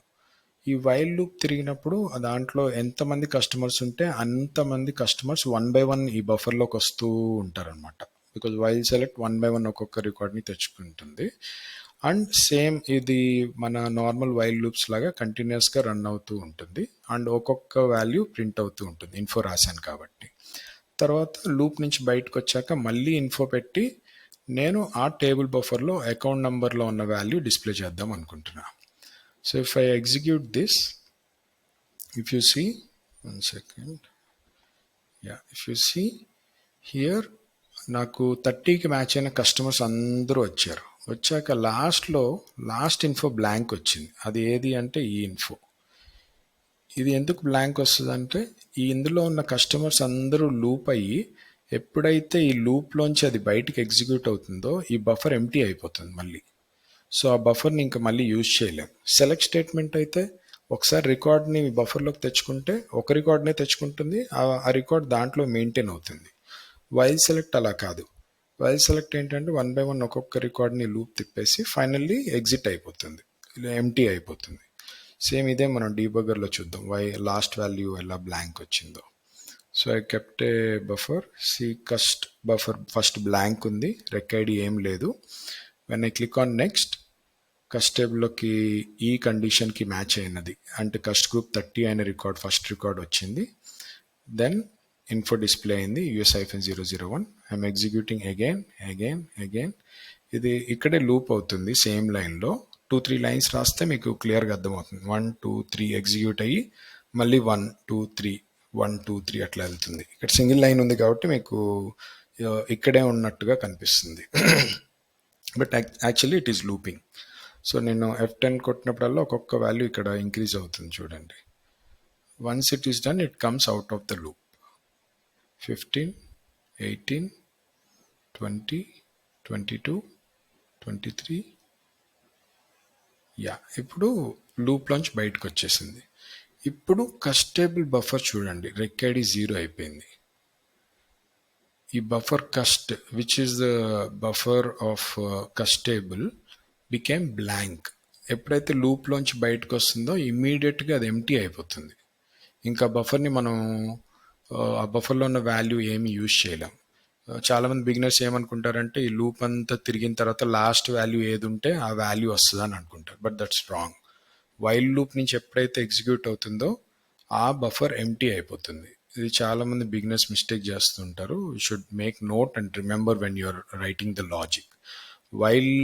ఈ వైల్ లూప్ తిరిగినప్పుడు దాంట్లో ఎంతమంది కస్టమర్స్ ఉంటే అంతమంది కస్టమర్స్ 1 by 1 ఈ బఫర్లోకి వస్తూ ఉంటారనమాట. బికాజ్ వైల్ సెలెక్ట్ 1 by 1 ఒక్కొక్క రికార్డ్ని తెచ్చుకుంటుంది. అండ్ సేమ్ ఇది మన నార్మల్ వైల్ లూప్స్ లాగా కంటిన్యూస్గా రన్ అవుతూ ఉంటుంది. అండ్ ఒక్కొక్క వాల్యూ ప్రింట్ అవుతూ ఉంటుంది, ఇన్ఫో రాశాను కాబట్టి. తర్వాత లూప్ నుంచి బయటకు వచ్చాక మళ్ళీ ఇన్ఫో పెట్టి నేను ఆ టేబుల్ బఫర్లో అకౌంట్ నెంబర్లో ఉన్న వాల్యూ డిస్ప్లే చేద్దాం అనుకుంటున్నా. So if I execute this, if you see, 1 second, if you see here నాకు 30కి మ్యాచ్ అయిన కస్టమర్స్ అందరూ వచ్చారు. వచ్చాక లాస్ట్ ఇన్ఫో బ్లాంక్ వచ్చింది. అది ఏది అంటే ఈ ఇన్ఫో. ఇది ఎందుకు బ్లాంక్ వస్తుందంటే ఇందులో ఉన్న కస్టమర్స్ అందరూ లూప్ అయ్యి ఎప్పుడైతే ఈ లూప్లోంచి అది బయటికి ఎగ్జిక్యూట్ అవుతుందో ఈ బఫర్ ఎంప్టీ అయిపోతుంది మళ్ళీ. సో ఆ బఫర్ని ఇంకా మళ్ళీ యూజ్ చేయలేం. సెలెక్ట్ స్టేట్మెంట్ అయితే ఒకసారి రికార్డ్ని బఫర్లోకి తెచ్చుకుంటే ఒక రికార్డ్నే తెచ్చుకుంటుంది, ఆ రికార్డ్ దాంట్లో మెయింటైన్ అవుతుంది. వైల్ సెలెక్ట్ అలా కాదు. వైల్ సెలెక్ట్ ఏంటంటే 1 by 1 ఒక్కొక్క రికార్డ్ని లూప్ తిప్పేసి ఫైనల్లీ ఎగ్జిట్ అయిపోతుంది, ఎంప్టీ అయిపోతుంది. సేమ్ ఇదే మనం డీబగర్లో చూద్దాం వై లాస్ట్ వాల్యూ ఎలా బ్లాంక్ వచ్చిందో. So I kept a buffer. See cust buffer first blank ఉంది, రెక్ ఐడి ఏం లేదు. When I click on next, cust టేబుల్లోకి ఈ కండిషన్కి మ్యాచ్ అయినది అంటే కస్ట్ గ్రూప్ 30 అయిన రికార్డ్ ఫస్ట్ రికార్డ్ వచ్చింది. దెన్ ఇన్ఫో డిస్ప్లే అయింది US-001. I'm executing again. ఇది ఇక్కడే లూప్ అవుతుంది సేమ్ లైన్లో. 2-3 లైన్స్ రాస్తే మీకు క్లియర్గా అర్థమవుతుంది. 1 2 3 ఎగ్జిక్యూట్ అయ్యి మళ్ళీ 1 2 3 1 2 3 అట్లా వెళ్తుంది. ఇక్కడ సింగిల్ లైన్ ఉంది కాబట్టి మీకు ఇక్కడే ఉన్నట్టుగా కనిపిస్తుంది. But actually it is looping. So నేను F10 కొట్టినప్పుడల్లా ఒక్కొక్క వాల్యూ ఇక్కడ ఇంక్రీజ్ అవుతుంది చూడండి. Once it is done, it comes out of the loop. 15 18 20 22 23. ఇప్పుడు లూప్లోంచి బయటకు వచ్చేసింది. ఇప్పుడు కస్టేబుల్ బఫర్ చూడండి, రెక్ ఐడి 0 అయిపోయింది. ఈ buffer cust which is the buffer of cust table became blank. ఎప్పుడైతే లూప్లోంచి బయటకు వస్తుందో ఇమ్మీడియట్గా అది ఎంప్టీ అయిపోతుంది. ఇంకా బఫర్ని మనం ఆ బఫర్లో ఉన్న వాల్యూ ఏమి యూజ్ చేయలేం. చాలామంది బిగినర్స్ ఏమనుకుంటారంటే ఈ లూప్ అంతా తిరిగిన తర్వాత లాస్ట్ వాల్యూ ఏది ఉంటే ఆ వాల్యూ వస్తుంది అని అనుకుంటారు. But that's wrong. While loop నుంచి ఎప్పుడైతే ఎగ్జిక్యూట్ అవుతుందో ఆ బఫర్ ఎంప్టీ అయిపోతుంది. ఇది చాలామంది బిగినర్స్ మిస్టేక్ చేస్తుంటారు. You should make note and remember when you're writing the logic. While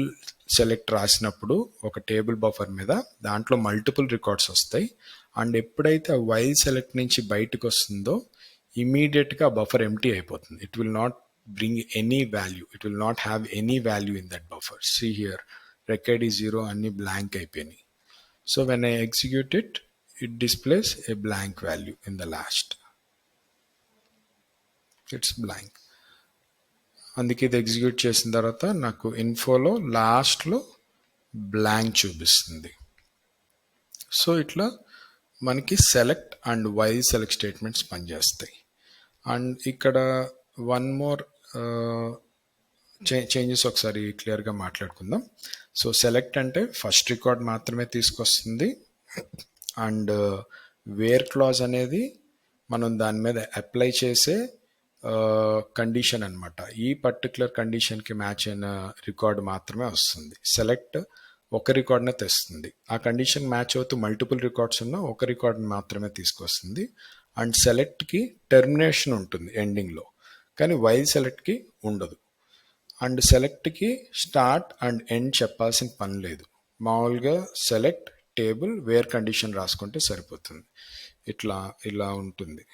select రాసినప్పుడు ఒక టేబుల్ బఫర్ మీద దాంట్లో మల్టిపుల్ రికార్డ్స్ వస్తాయి. అండ్ ఎప్పుడైతే ఆ వైల్ సెలెక్ట్ నుంచి బయటకు వస్తుందో ఇమీడియట్గా బఫర్ ఎంప్టీ అయిపోతుంది. It will not bring any value. It will not have any value in that buffer. See here, record is 0 అన్ని బ్లాంక్ అయిపోయినాయి. So when I execute it, it displays a blank value in the last. It's blank. అందుకే ఇది execute చేసిన తర్వాత నాకు ఇన్ఫోలో లాస్ట్లో blank చూపిస్తుంది. So ఇట్లా మనకి select and while select statements పనిచేస్తాయి. అండ్ ఇక్కడ వన్ మోర్ చేంజెస్ ఒకసారి క్లియర్గా మాట్లాడుకుందాం. సో సెలెక్ట్ అంటే ఫస్ట్ రికార్డ్ మాత్రమే తీసుకొస్తుంది. అండ్ వేర్ క్లాజ్ అనేది మనం దాని మీద అప్లై చేసే కండిషన్ అనమాట. ఈ పర్టికులర్ కండిషన్కి మ్యాచ్ అయిన రికార్డ్ మాత్రమే వస్తుంది. సెలెక్ట్ ఒక రికార్డ్నే తెస్తుంది. ఆ కండిషన్ మ్యాచ్ అవుతూ మల్టిపుల్ రికార్డ్స్ ఉన్న ఒక రికార్డ్ని మాత్రమే తీసుకొస్తుంది. అండ్ సెలెక్ట్కి టెర్మినేషన్ ఉంటుంది ఎండింగ్లో, కానీ వైల్ సెలెక్ట్కి ఉండదు. అండ్ సెలెక్ట్కి స్టార్ట్ అండ్ ఎండ్ చెప్పాల్సిన పని లేదు. మామూలుగా సెలెక్ట్ టేబుల్ వేర్ కండిషన్ రాసుకుంటే సరిపోతుంది. ఇలా ఉంటుంది.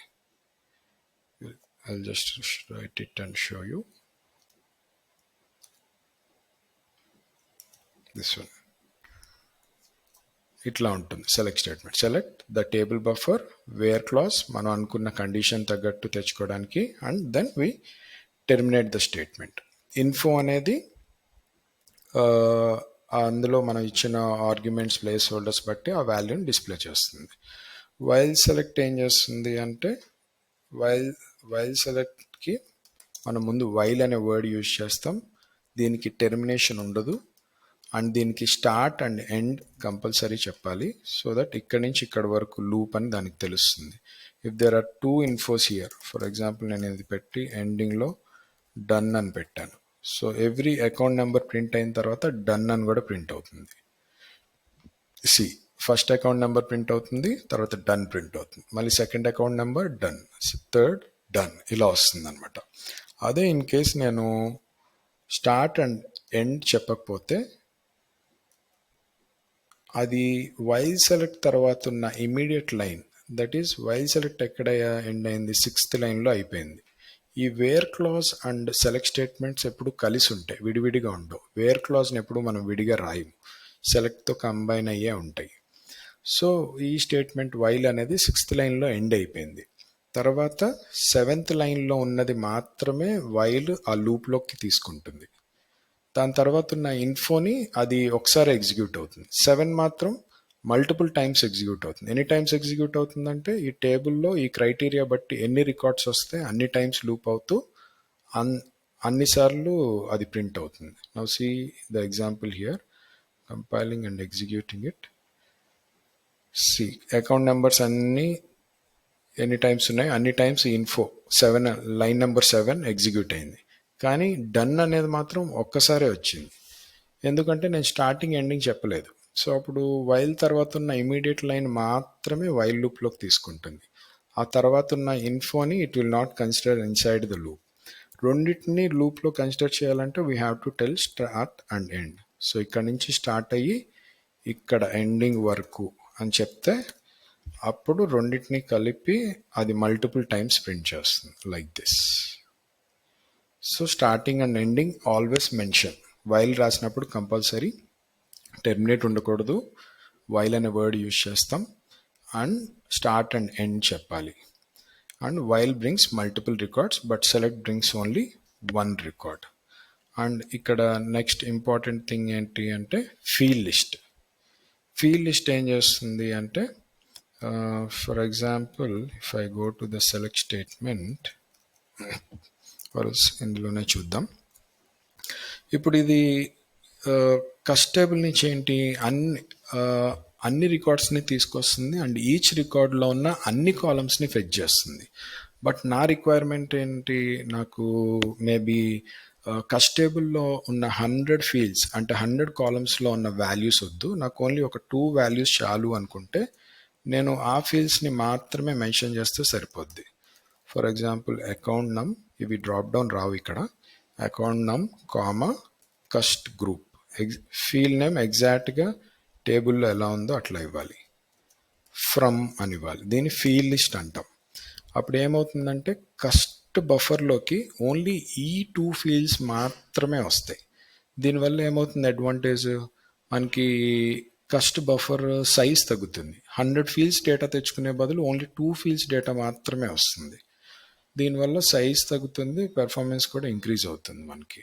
I'll just write it and show you. This one. ఇట్లా ఉంటుంది select statement. Select the table buffer where clause మనం అనుకున్న కండిషన్ తగ్గట్టు తెచ్చుకోవడానికి. And then we terminate the statement. Info అనేది అందులో మనం ఇచ్చిన ఆర్గ్యుమెంట్స్ ప్లేస్ హోల్డర్స్ బట్టి ఆ వాల్యూని డిస్ప్లే చేస్తుంది. వైల్ సెలెక్ట్ ఏం చేస్తుంది అంటే వైల్ సెలెక్ట్కి మనం ముందు వైల్ అనే వర్డ్ యూజ్ చేస్తాం. దీనికి టెర్మినేషన్ ఉండదు. అండ్ దీనికి స్టార్ట్ అండ్ ఎండ్ కంపల్సరీ చెప్పాలి, సో దట్ ఇక్కడి నుంచి ఇక్కడ వరకు లూప్ అని దానికి తెలుస్తుంది. If there are 2 infos here, for example నేను ఇది పెట్టి ఎండింగ్లో డన్ అని పెట్టాను. So every account number print అయిన తర్వాత డన్ అని కూడా ప్రింట్ అవుతుంది. ఫస్ట్ అకౌంట్ నెంబర్ ప్రింట్ అవుతుంది, తర్వాత డన్ ప్రింట్ అవుతుంది, మళ్ళీ second account number done, third done, ఇలా వస్తుంది అనమాట. అదే ఇన్ కేస్ నేను స్టార్ట్ అండ్ ఎండ్ చెప్పకపోతే అది వైల్ సెలెక్ట్ తర్వాత ఉన్న immediate line, that is while select ఎక్కడ ఎండ్ అయింది, 6th లైన్లో అయిపోయింది. ఈ wear clause and select statements ఎప్పుడు కలిసి ఉంటాయి, విడివిడిగా ఉండవు. వేర్ క్లాజ్ని ఎప్పుడు మనం విడిగా రాయము, సెలెక్ట్తో కంబైన్ అయ్యే ఉంటాయి. సో ఈ స్టేట్మెంట్ వైల్ అనేది 6th లైన్లో ఎండ్ అయిపోయింది. తర్వాత 7th లైన్లో ఉన్నది మాత్రమే వైల్ ఆ లూప్లోకి తీసుకుంటుంది. దాని తర్వాత ఉన్న ఇన్ఫోని అది ఒకసారి ఎగ్జిక్యూట్ అవుతుంది. 7 మాత్రం మల్టిపుల్ టైమ్స్ ఎగ్జిక్యూట్ అవుతుంది. ఎన్ని టైమ్స్ ఎగ్జిక్యూట్ అవుతుందంటే ఈ టేబుల్లో ఈ క్రైటీరియా బట్టి ఎన్ని రికార్డ్స్ వస్తే అన్ని టైమ్స్ లూప్ అవుతూ అన్నిసార్లు అది ప్రింట్ అవుతుంది. Now see the example here, compiling and executing it. See account numbers ఎన్ని టైమ్స్ ఉన్నాయి, అన్ని times info 7 line number 7 execute అయింది. కానీ డన్ అనేది మాత్రం ఒక్కసారే వచ్చింది, ఎందుకంటే నేను స్టార్టింగ్ ఎండింగ్ చెప్పలేదు. సో అప్పుడు వైల్ తర్వాత ఉన్న ఇమీడియట్ లైన్ మాత్రమే వైల్ లూప్లోకి తీసుకుంటుంది. ఆ తర్వాత ఉన్న ఇన్ఫోని it will not consider inside the loop. రెండింటిని లూప్లో కన్సిడర్ చేయాలంటే we have to tell start and end. So ఇక్కడ నుంచి స్టార్ట్ అయ్యి ఇక్కడ ఎండింగ్ వరకు అని చెప్తే అప్పుడు రెండింటిని కలిపి అది మల్టిపుల్ టైమ్స్ ప్రింట్ చేస్తుంది, like this. So starting and ending always mention. While రాసినప్పుడు కంపల్సరీ టెర్మినేట్ ఉండకూడదు, వైల్ అనే వర్డ్ యూజ్ చేస్తాం. అండ్ స్టార్ట్ అండ్ ఎండ్ చెప్పాలి. And while brings multiple records but select brings only 1 record. And ఇక్కడ next important thing ఏంటి అంటే field list. Field list ఏం చేస్తుంది అంటే for example if I go to the select statement, ఇందులోనే చూద్దాం. ఇప్పుడు ఇది కస్ట్ టేబుల్ నుంచి ఏంటి అన్ని రికార్డ్స్ని తీసుకొస్తుంది అండ్ ఈచ్ రికార్డ్లో ఉన్న అన్ని కాలమ్స్ని ఫెచ్ చేస్తుంది. బట్ నా రిక్వైర్మెంట్ ఏంటి, నాకు మేబీ కస్ట్ టేబుల్లో ఉన్న 100 ఫీల్డ్స్ అంటే 100 కాలమ్స్లో ఉన్న వాల్యూస్ వద్దు, నాకు ఓన్లీ ఒక 2 వాల్యూస్ చాలు అనుకుంటే నేను ఆ ఫీల్డ్స్ని మాత్రమే మెన్షన్ చేస్తే సరిపోద్ది. ఫర్ ఎగ్జాంపుల్ అకౌంట్ నమ్, ఇవి డ్రాప్ డౌన్ రావు ఇక్కడ. Account num comma కస్ట్ group, field name ఎగ్జాక్ట్గా టేబుల్లో ఎలా ఉందో అట్లా ఇవ్వాలి, ఫ్రమ్ అని ఇవ్వాలి. దీన్ని ఫీల్డ్ లిస్ట్ అంటాం. అప్పుడు ఏమవుతుందంటే కస్ట్ బఫర్లోకి ఓన్లీ ఈ 2 ఫీల్డ్స్ మాత్రమే వస్తాయి. దీనివల్ల ఏమవుతుంది అడ్వాంటేజ్, మనకి కస్ట్ బఫర్ సైజ్ తగ్గుతుంది. 100 ఫీల్డ్స్ డేటా తెచ్చుకునే బదులు ఓన్లీ 2 ఫీల్డ్స్ డేటా మాత్రమే వస్తుంది. దీనివల్ల సైజ్ తగ్గుతుంది, పెర్ఫార్మెన్స్ కూడా ఇంక్రీజ్ అవుతుంది మనకి.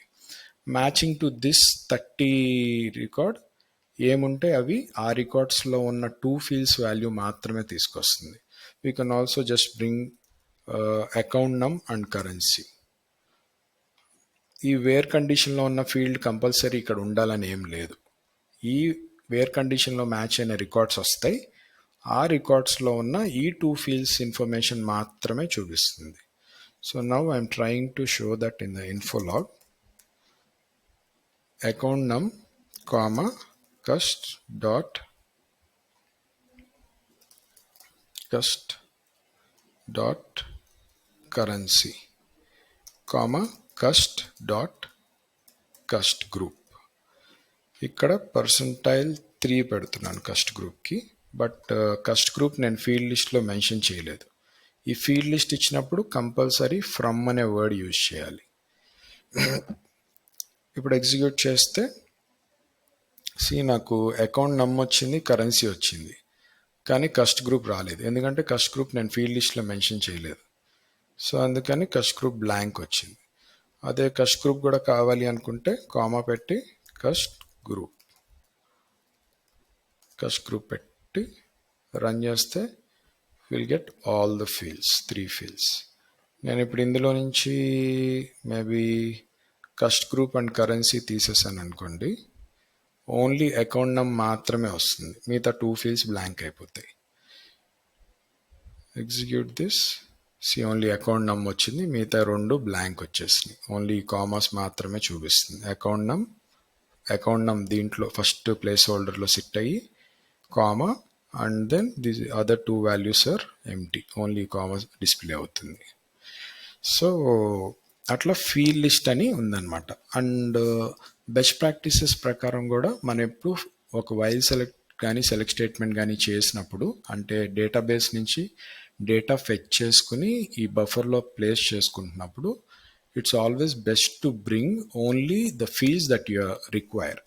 మ్యాచింగ్ టు దిస్ 30 రికార్డ్ ఏముంటే అవి ఆ రికార్డ్స్లో ఉన్న 2 ఫీల్డ్స్ వాల్యూ మాత్రమే తీసుకొస్తుంది. We can also just bring account నమ్ అండ్ కరెన్సీ. ఈ వేర్ కండిషన్లో ఉన్న ఫీల్డ్ కంపల్సరీ ఇక్కడ ఉండాలని ఏం లేదు. ఈ వేర్ కండిషన్లో మ్యాచ్ అయిన రికార్డ్స్ వస్తాయి, ఆ రికార్డ్స్లో ఉన్న ఈ 2 ఫీల్డ్స్ ఇన్ఫర్మేషన్ మాత్రమే చూపిస్తుంది. So now I'm trying to show that in the info log. Account num comma cust dot currency comma cust dot cust group. ఇక్కడ %3 పెడుతున్నాను కస్ట్ గ్రూప్కి, బట్ కస్ట్ గ్రూప్ నేను ఫీల్డ్ లిస్ట్లో మెన్షన్ చేయలేదు. ఈ ఫీల్డ్ లిస్ట్ ఇచ్చినప్పుడు కంపల్సరీ ఫ్రమ్ అనే word use చేయాలి. ఇప్పుడు ఎగ్జిక్యూట్ చేస్తే నాకు అకౌంట్ నమ్ వచ్చింది, కరెన్సీ వచ్చింది, కానీ కస్ట్ గ్రూప్ రాలేదు. ఎందుకంటే కస్ట్ గ్రూప్ నేను ఫీల్డ్ లిస్ట్లో మెన్షన్ చేయలేదు. సో అందుకని కస్ట్ గ్రూప్ బ్లాంక్ వచ్చింది. అదే కస్ట్ గ్రూప్ కూడా కావాలి అనుకుంటే కామా పెట్టి కస్ట్ గ్రూప్ పెట్టి రన్ చేస్తే will get all the fields, 3 fields. నేను ఇప్పుడు ఇందులో నుంచి మేబీ కస్ట్ గ్రూప్ అండ్ కరెన్సీ తీసేసాను అనుకోండి, ఓన్లీ అకౌంట్ నమ్ మాత్రమే వస్తుంది, మిగతా 2 ఫీల్డ్స్ బ్లాంక్ అయిపోతాయి. Execute this. ఓన్లీ అకౌంట్ నమ్ వచ్చింది, మిగతా 2 బ్లాంక్ వచ్చేసినాయి, ఓన్లీ కామర్స్ మాత్రమే చూపిస్తుంది. అకౌంట్ నమ్ దీంట్లో ఫస్ట్ ప్లేస్ హోల్డర్లో సిట్ అయ్యి comma and then this other 2 values are empty, only commas display అవుతుంది. సో అట్లా ఫీల్డ్ లిస్ట్ అని ఉందన్నమాట. అండ్ బెస్ట్ ప్రాక్టీసెస్ ప్రకారం కూడా మనం ఎప్పుడు ఒక వైల్ సెలెక్ట్ కానీ సెలెక్ట్ స్టేట్మెంట్ కానీ చేసినప్పుడు, అంటే డేటాబేస్ నుంచి డేటా ఫెచ్ చేసుకుని ఈ బఫర్లో ప్లేస్ చేసుకుంటున్నప్పుడు, it's always best to bring only the fields that you require.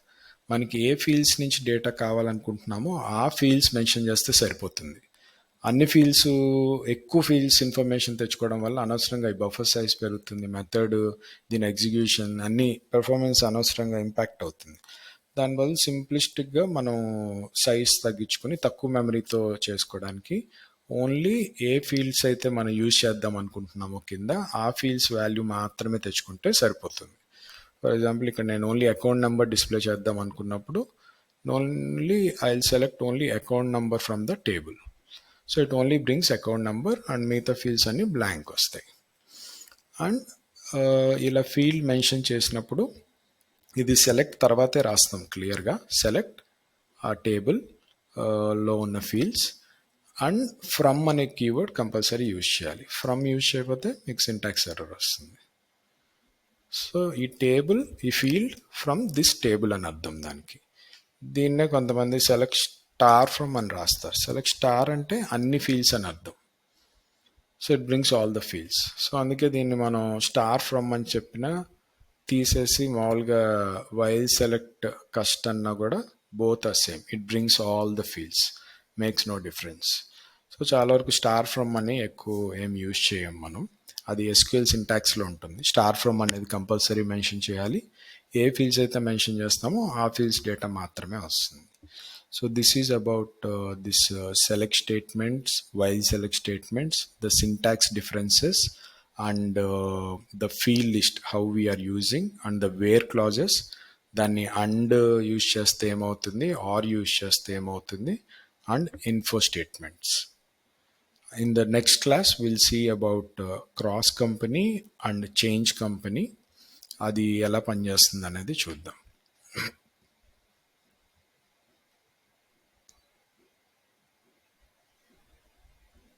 మనకి ఏ ఫీల్డ్స్ నుంచి డేటా కావాలనుకుంటున్నామో ఆ ఫీల్డ్స్ మెన్షన్ చేస్తే సరిపోతుంది. అన్ని ఫీల్డ్స్ ఎక్కువ ఫీల్డ్స్ ఇన్ఫర్మేషన్ తెచ్చుకోవడం వల్ల అనవసరంగా ఈ బఫర్ సైజ్ పెరుగుతుంది, మెథడ్, దీని ఎగ్జిక్యూషన్, అన్ని పెర్ఫార్మెన్స్ అనవసరంగా ఇంపాక్ట్ అవుతుంది. దాని బదులు సింప్లిస్టిక్గా మనం సైజ్ తగ్గించుకొని తక్కువ మెమరీతో చేసుకోవడానికి ఓన్లీ ఏ ఫీల్డ్స్ అయితే మనం యూజ్ చేద్దాం అనుకుంటున్నామో కింద ఆ ఫీల్డ్స్ వాల్యూ మాత్రమే తెచ్చుకుంటే సరిపోతుంది. ఫర్ ఎగ్జాంపుల్ ఇక్కడ నేను ఓన్లీ అకౌంట్ నెంబర్ డిస్ప్లే చేద్దాం అనుకున్నప్పుడు only I will select only account number from the table. So it only brings account number and మిగతా ఫీల్డ్స్ అన్ని బ్లాంక్ వస్తాయి. అండ్ ఇలా ఫీల్డ్ మెన్షన్ చేసినప్పుడు ఇది సెలెక్ట్ తర్వాతే రాస్తాం క్లియర్గా. సెలెక్ట్ ఆ టేబుల్ లో ఉన్న ఫీల్డ్స్ అండ్ ఫ్రమ్ అనే కీవర్డ్ కంపల్సరీ యూజ్ చేయాలి. ఫ్రమ్ యూజ్ చేయకపోతే మీకు సింటాక్స్ ఎర్రర్ వస్తుంది. సో ఈ టేబుల్, ఈ ఫీల్డ్ ఫ్రమ్ దిస్ టేబుల్ అని అర్థం దానికి. దీన్నే కొంతమంది సెలెక్ట్ స్టార్ ఫ్రమ్ అని రాస్తారు. సెలెక్ట్ స్టార్ అంటే అన్ని ఫీల్డ్స్ అని అర్థం. So it brings all the fields. So అందుకే దీన్ని మనం స్టార్ ఫ్రమ్ అని చెప్పినా తీసేసి మామూలుగా వైల్ సెలెక్ట్ కస్ట్ అన్నా కూడా both are same, it brings all the fields, makes no difference. So చాలా వరకు స్టార్ ఫ్రమ్ అని ఎక్కువ ఏం యూజ్ చేయం మనం, అది ఎస్క్యూఎల్ సింటాక్స్లో ఉంటుంది. స్టార్ ఫ్రమ్ అనేది కంపల్సరీ మెన్షన్ చేయాలి, ఏ ఫీల్డ్స్ అయితే మెన్షన్ చేస్తామో ఆ ఫీల్డ్స్ డేటా మాత్రమే వస్తుంది. So this is about this select statements, while select statements, the syntax differences and the field list, how we are using, and the where clauses, దాన్ని and use చేస్తే ఏమవుతుంది, or use చేస్తే ఏమవుతుంది, and info statements. In the next class we'll see about cross company and change company, అది ఎలా పనిచేస్తుంది అనేది చూద్దాం.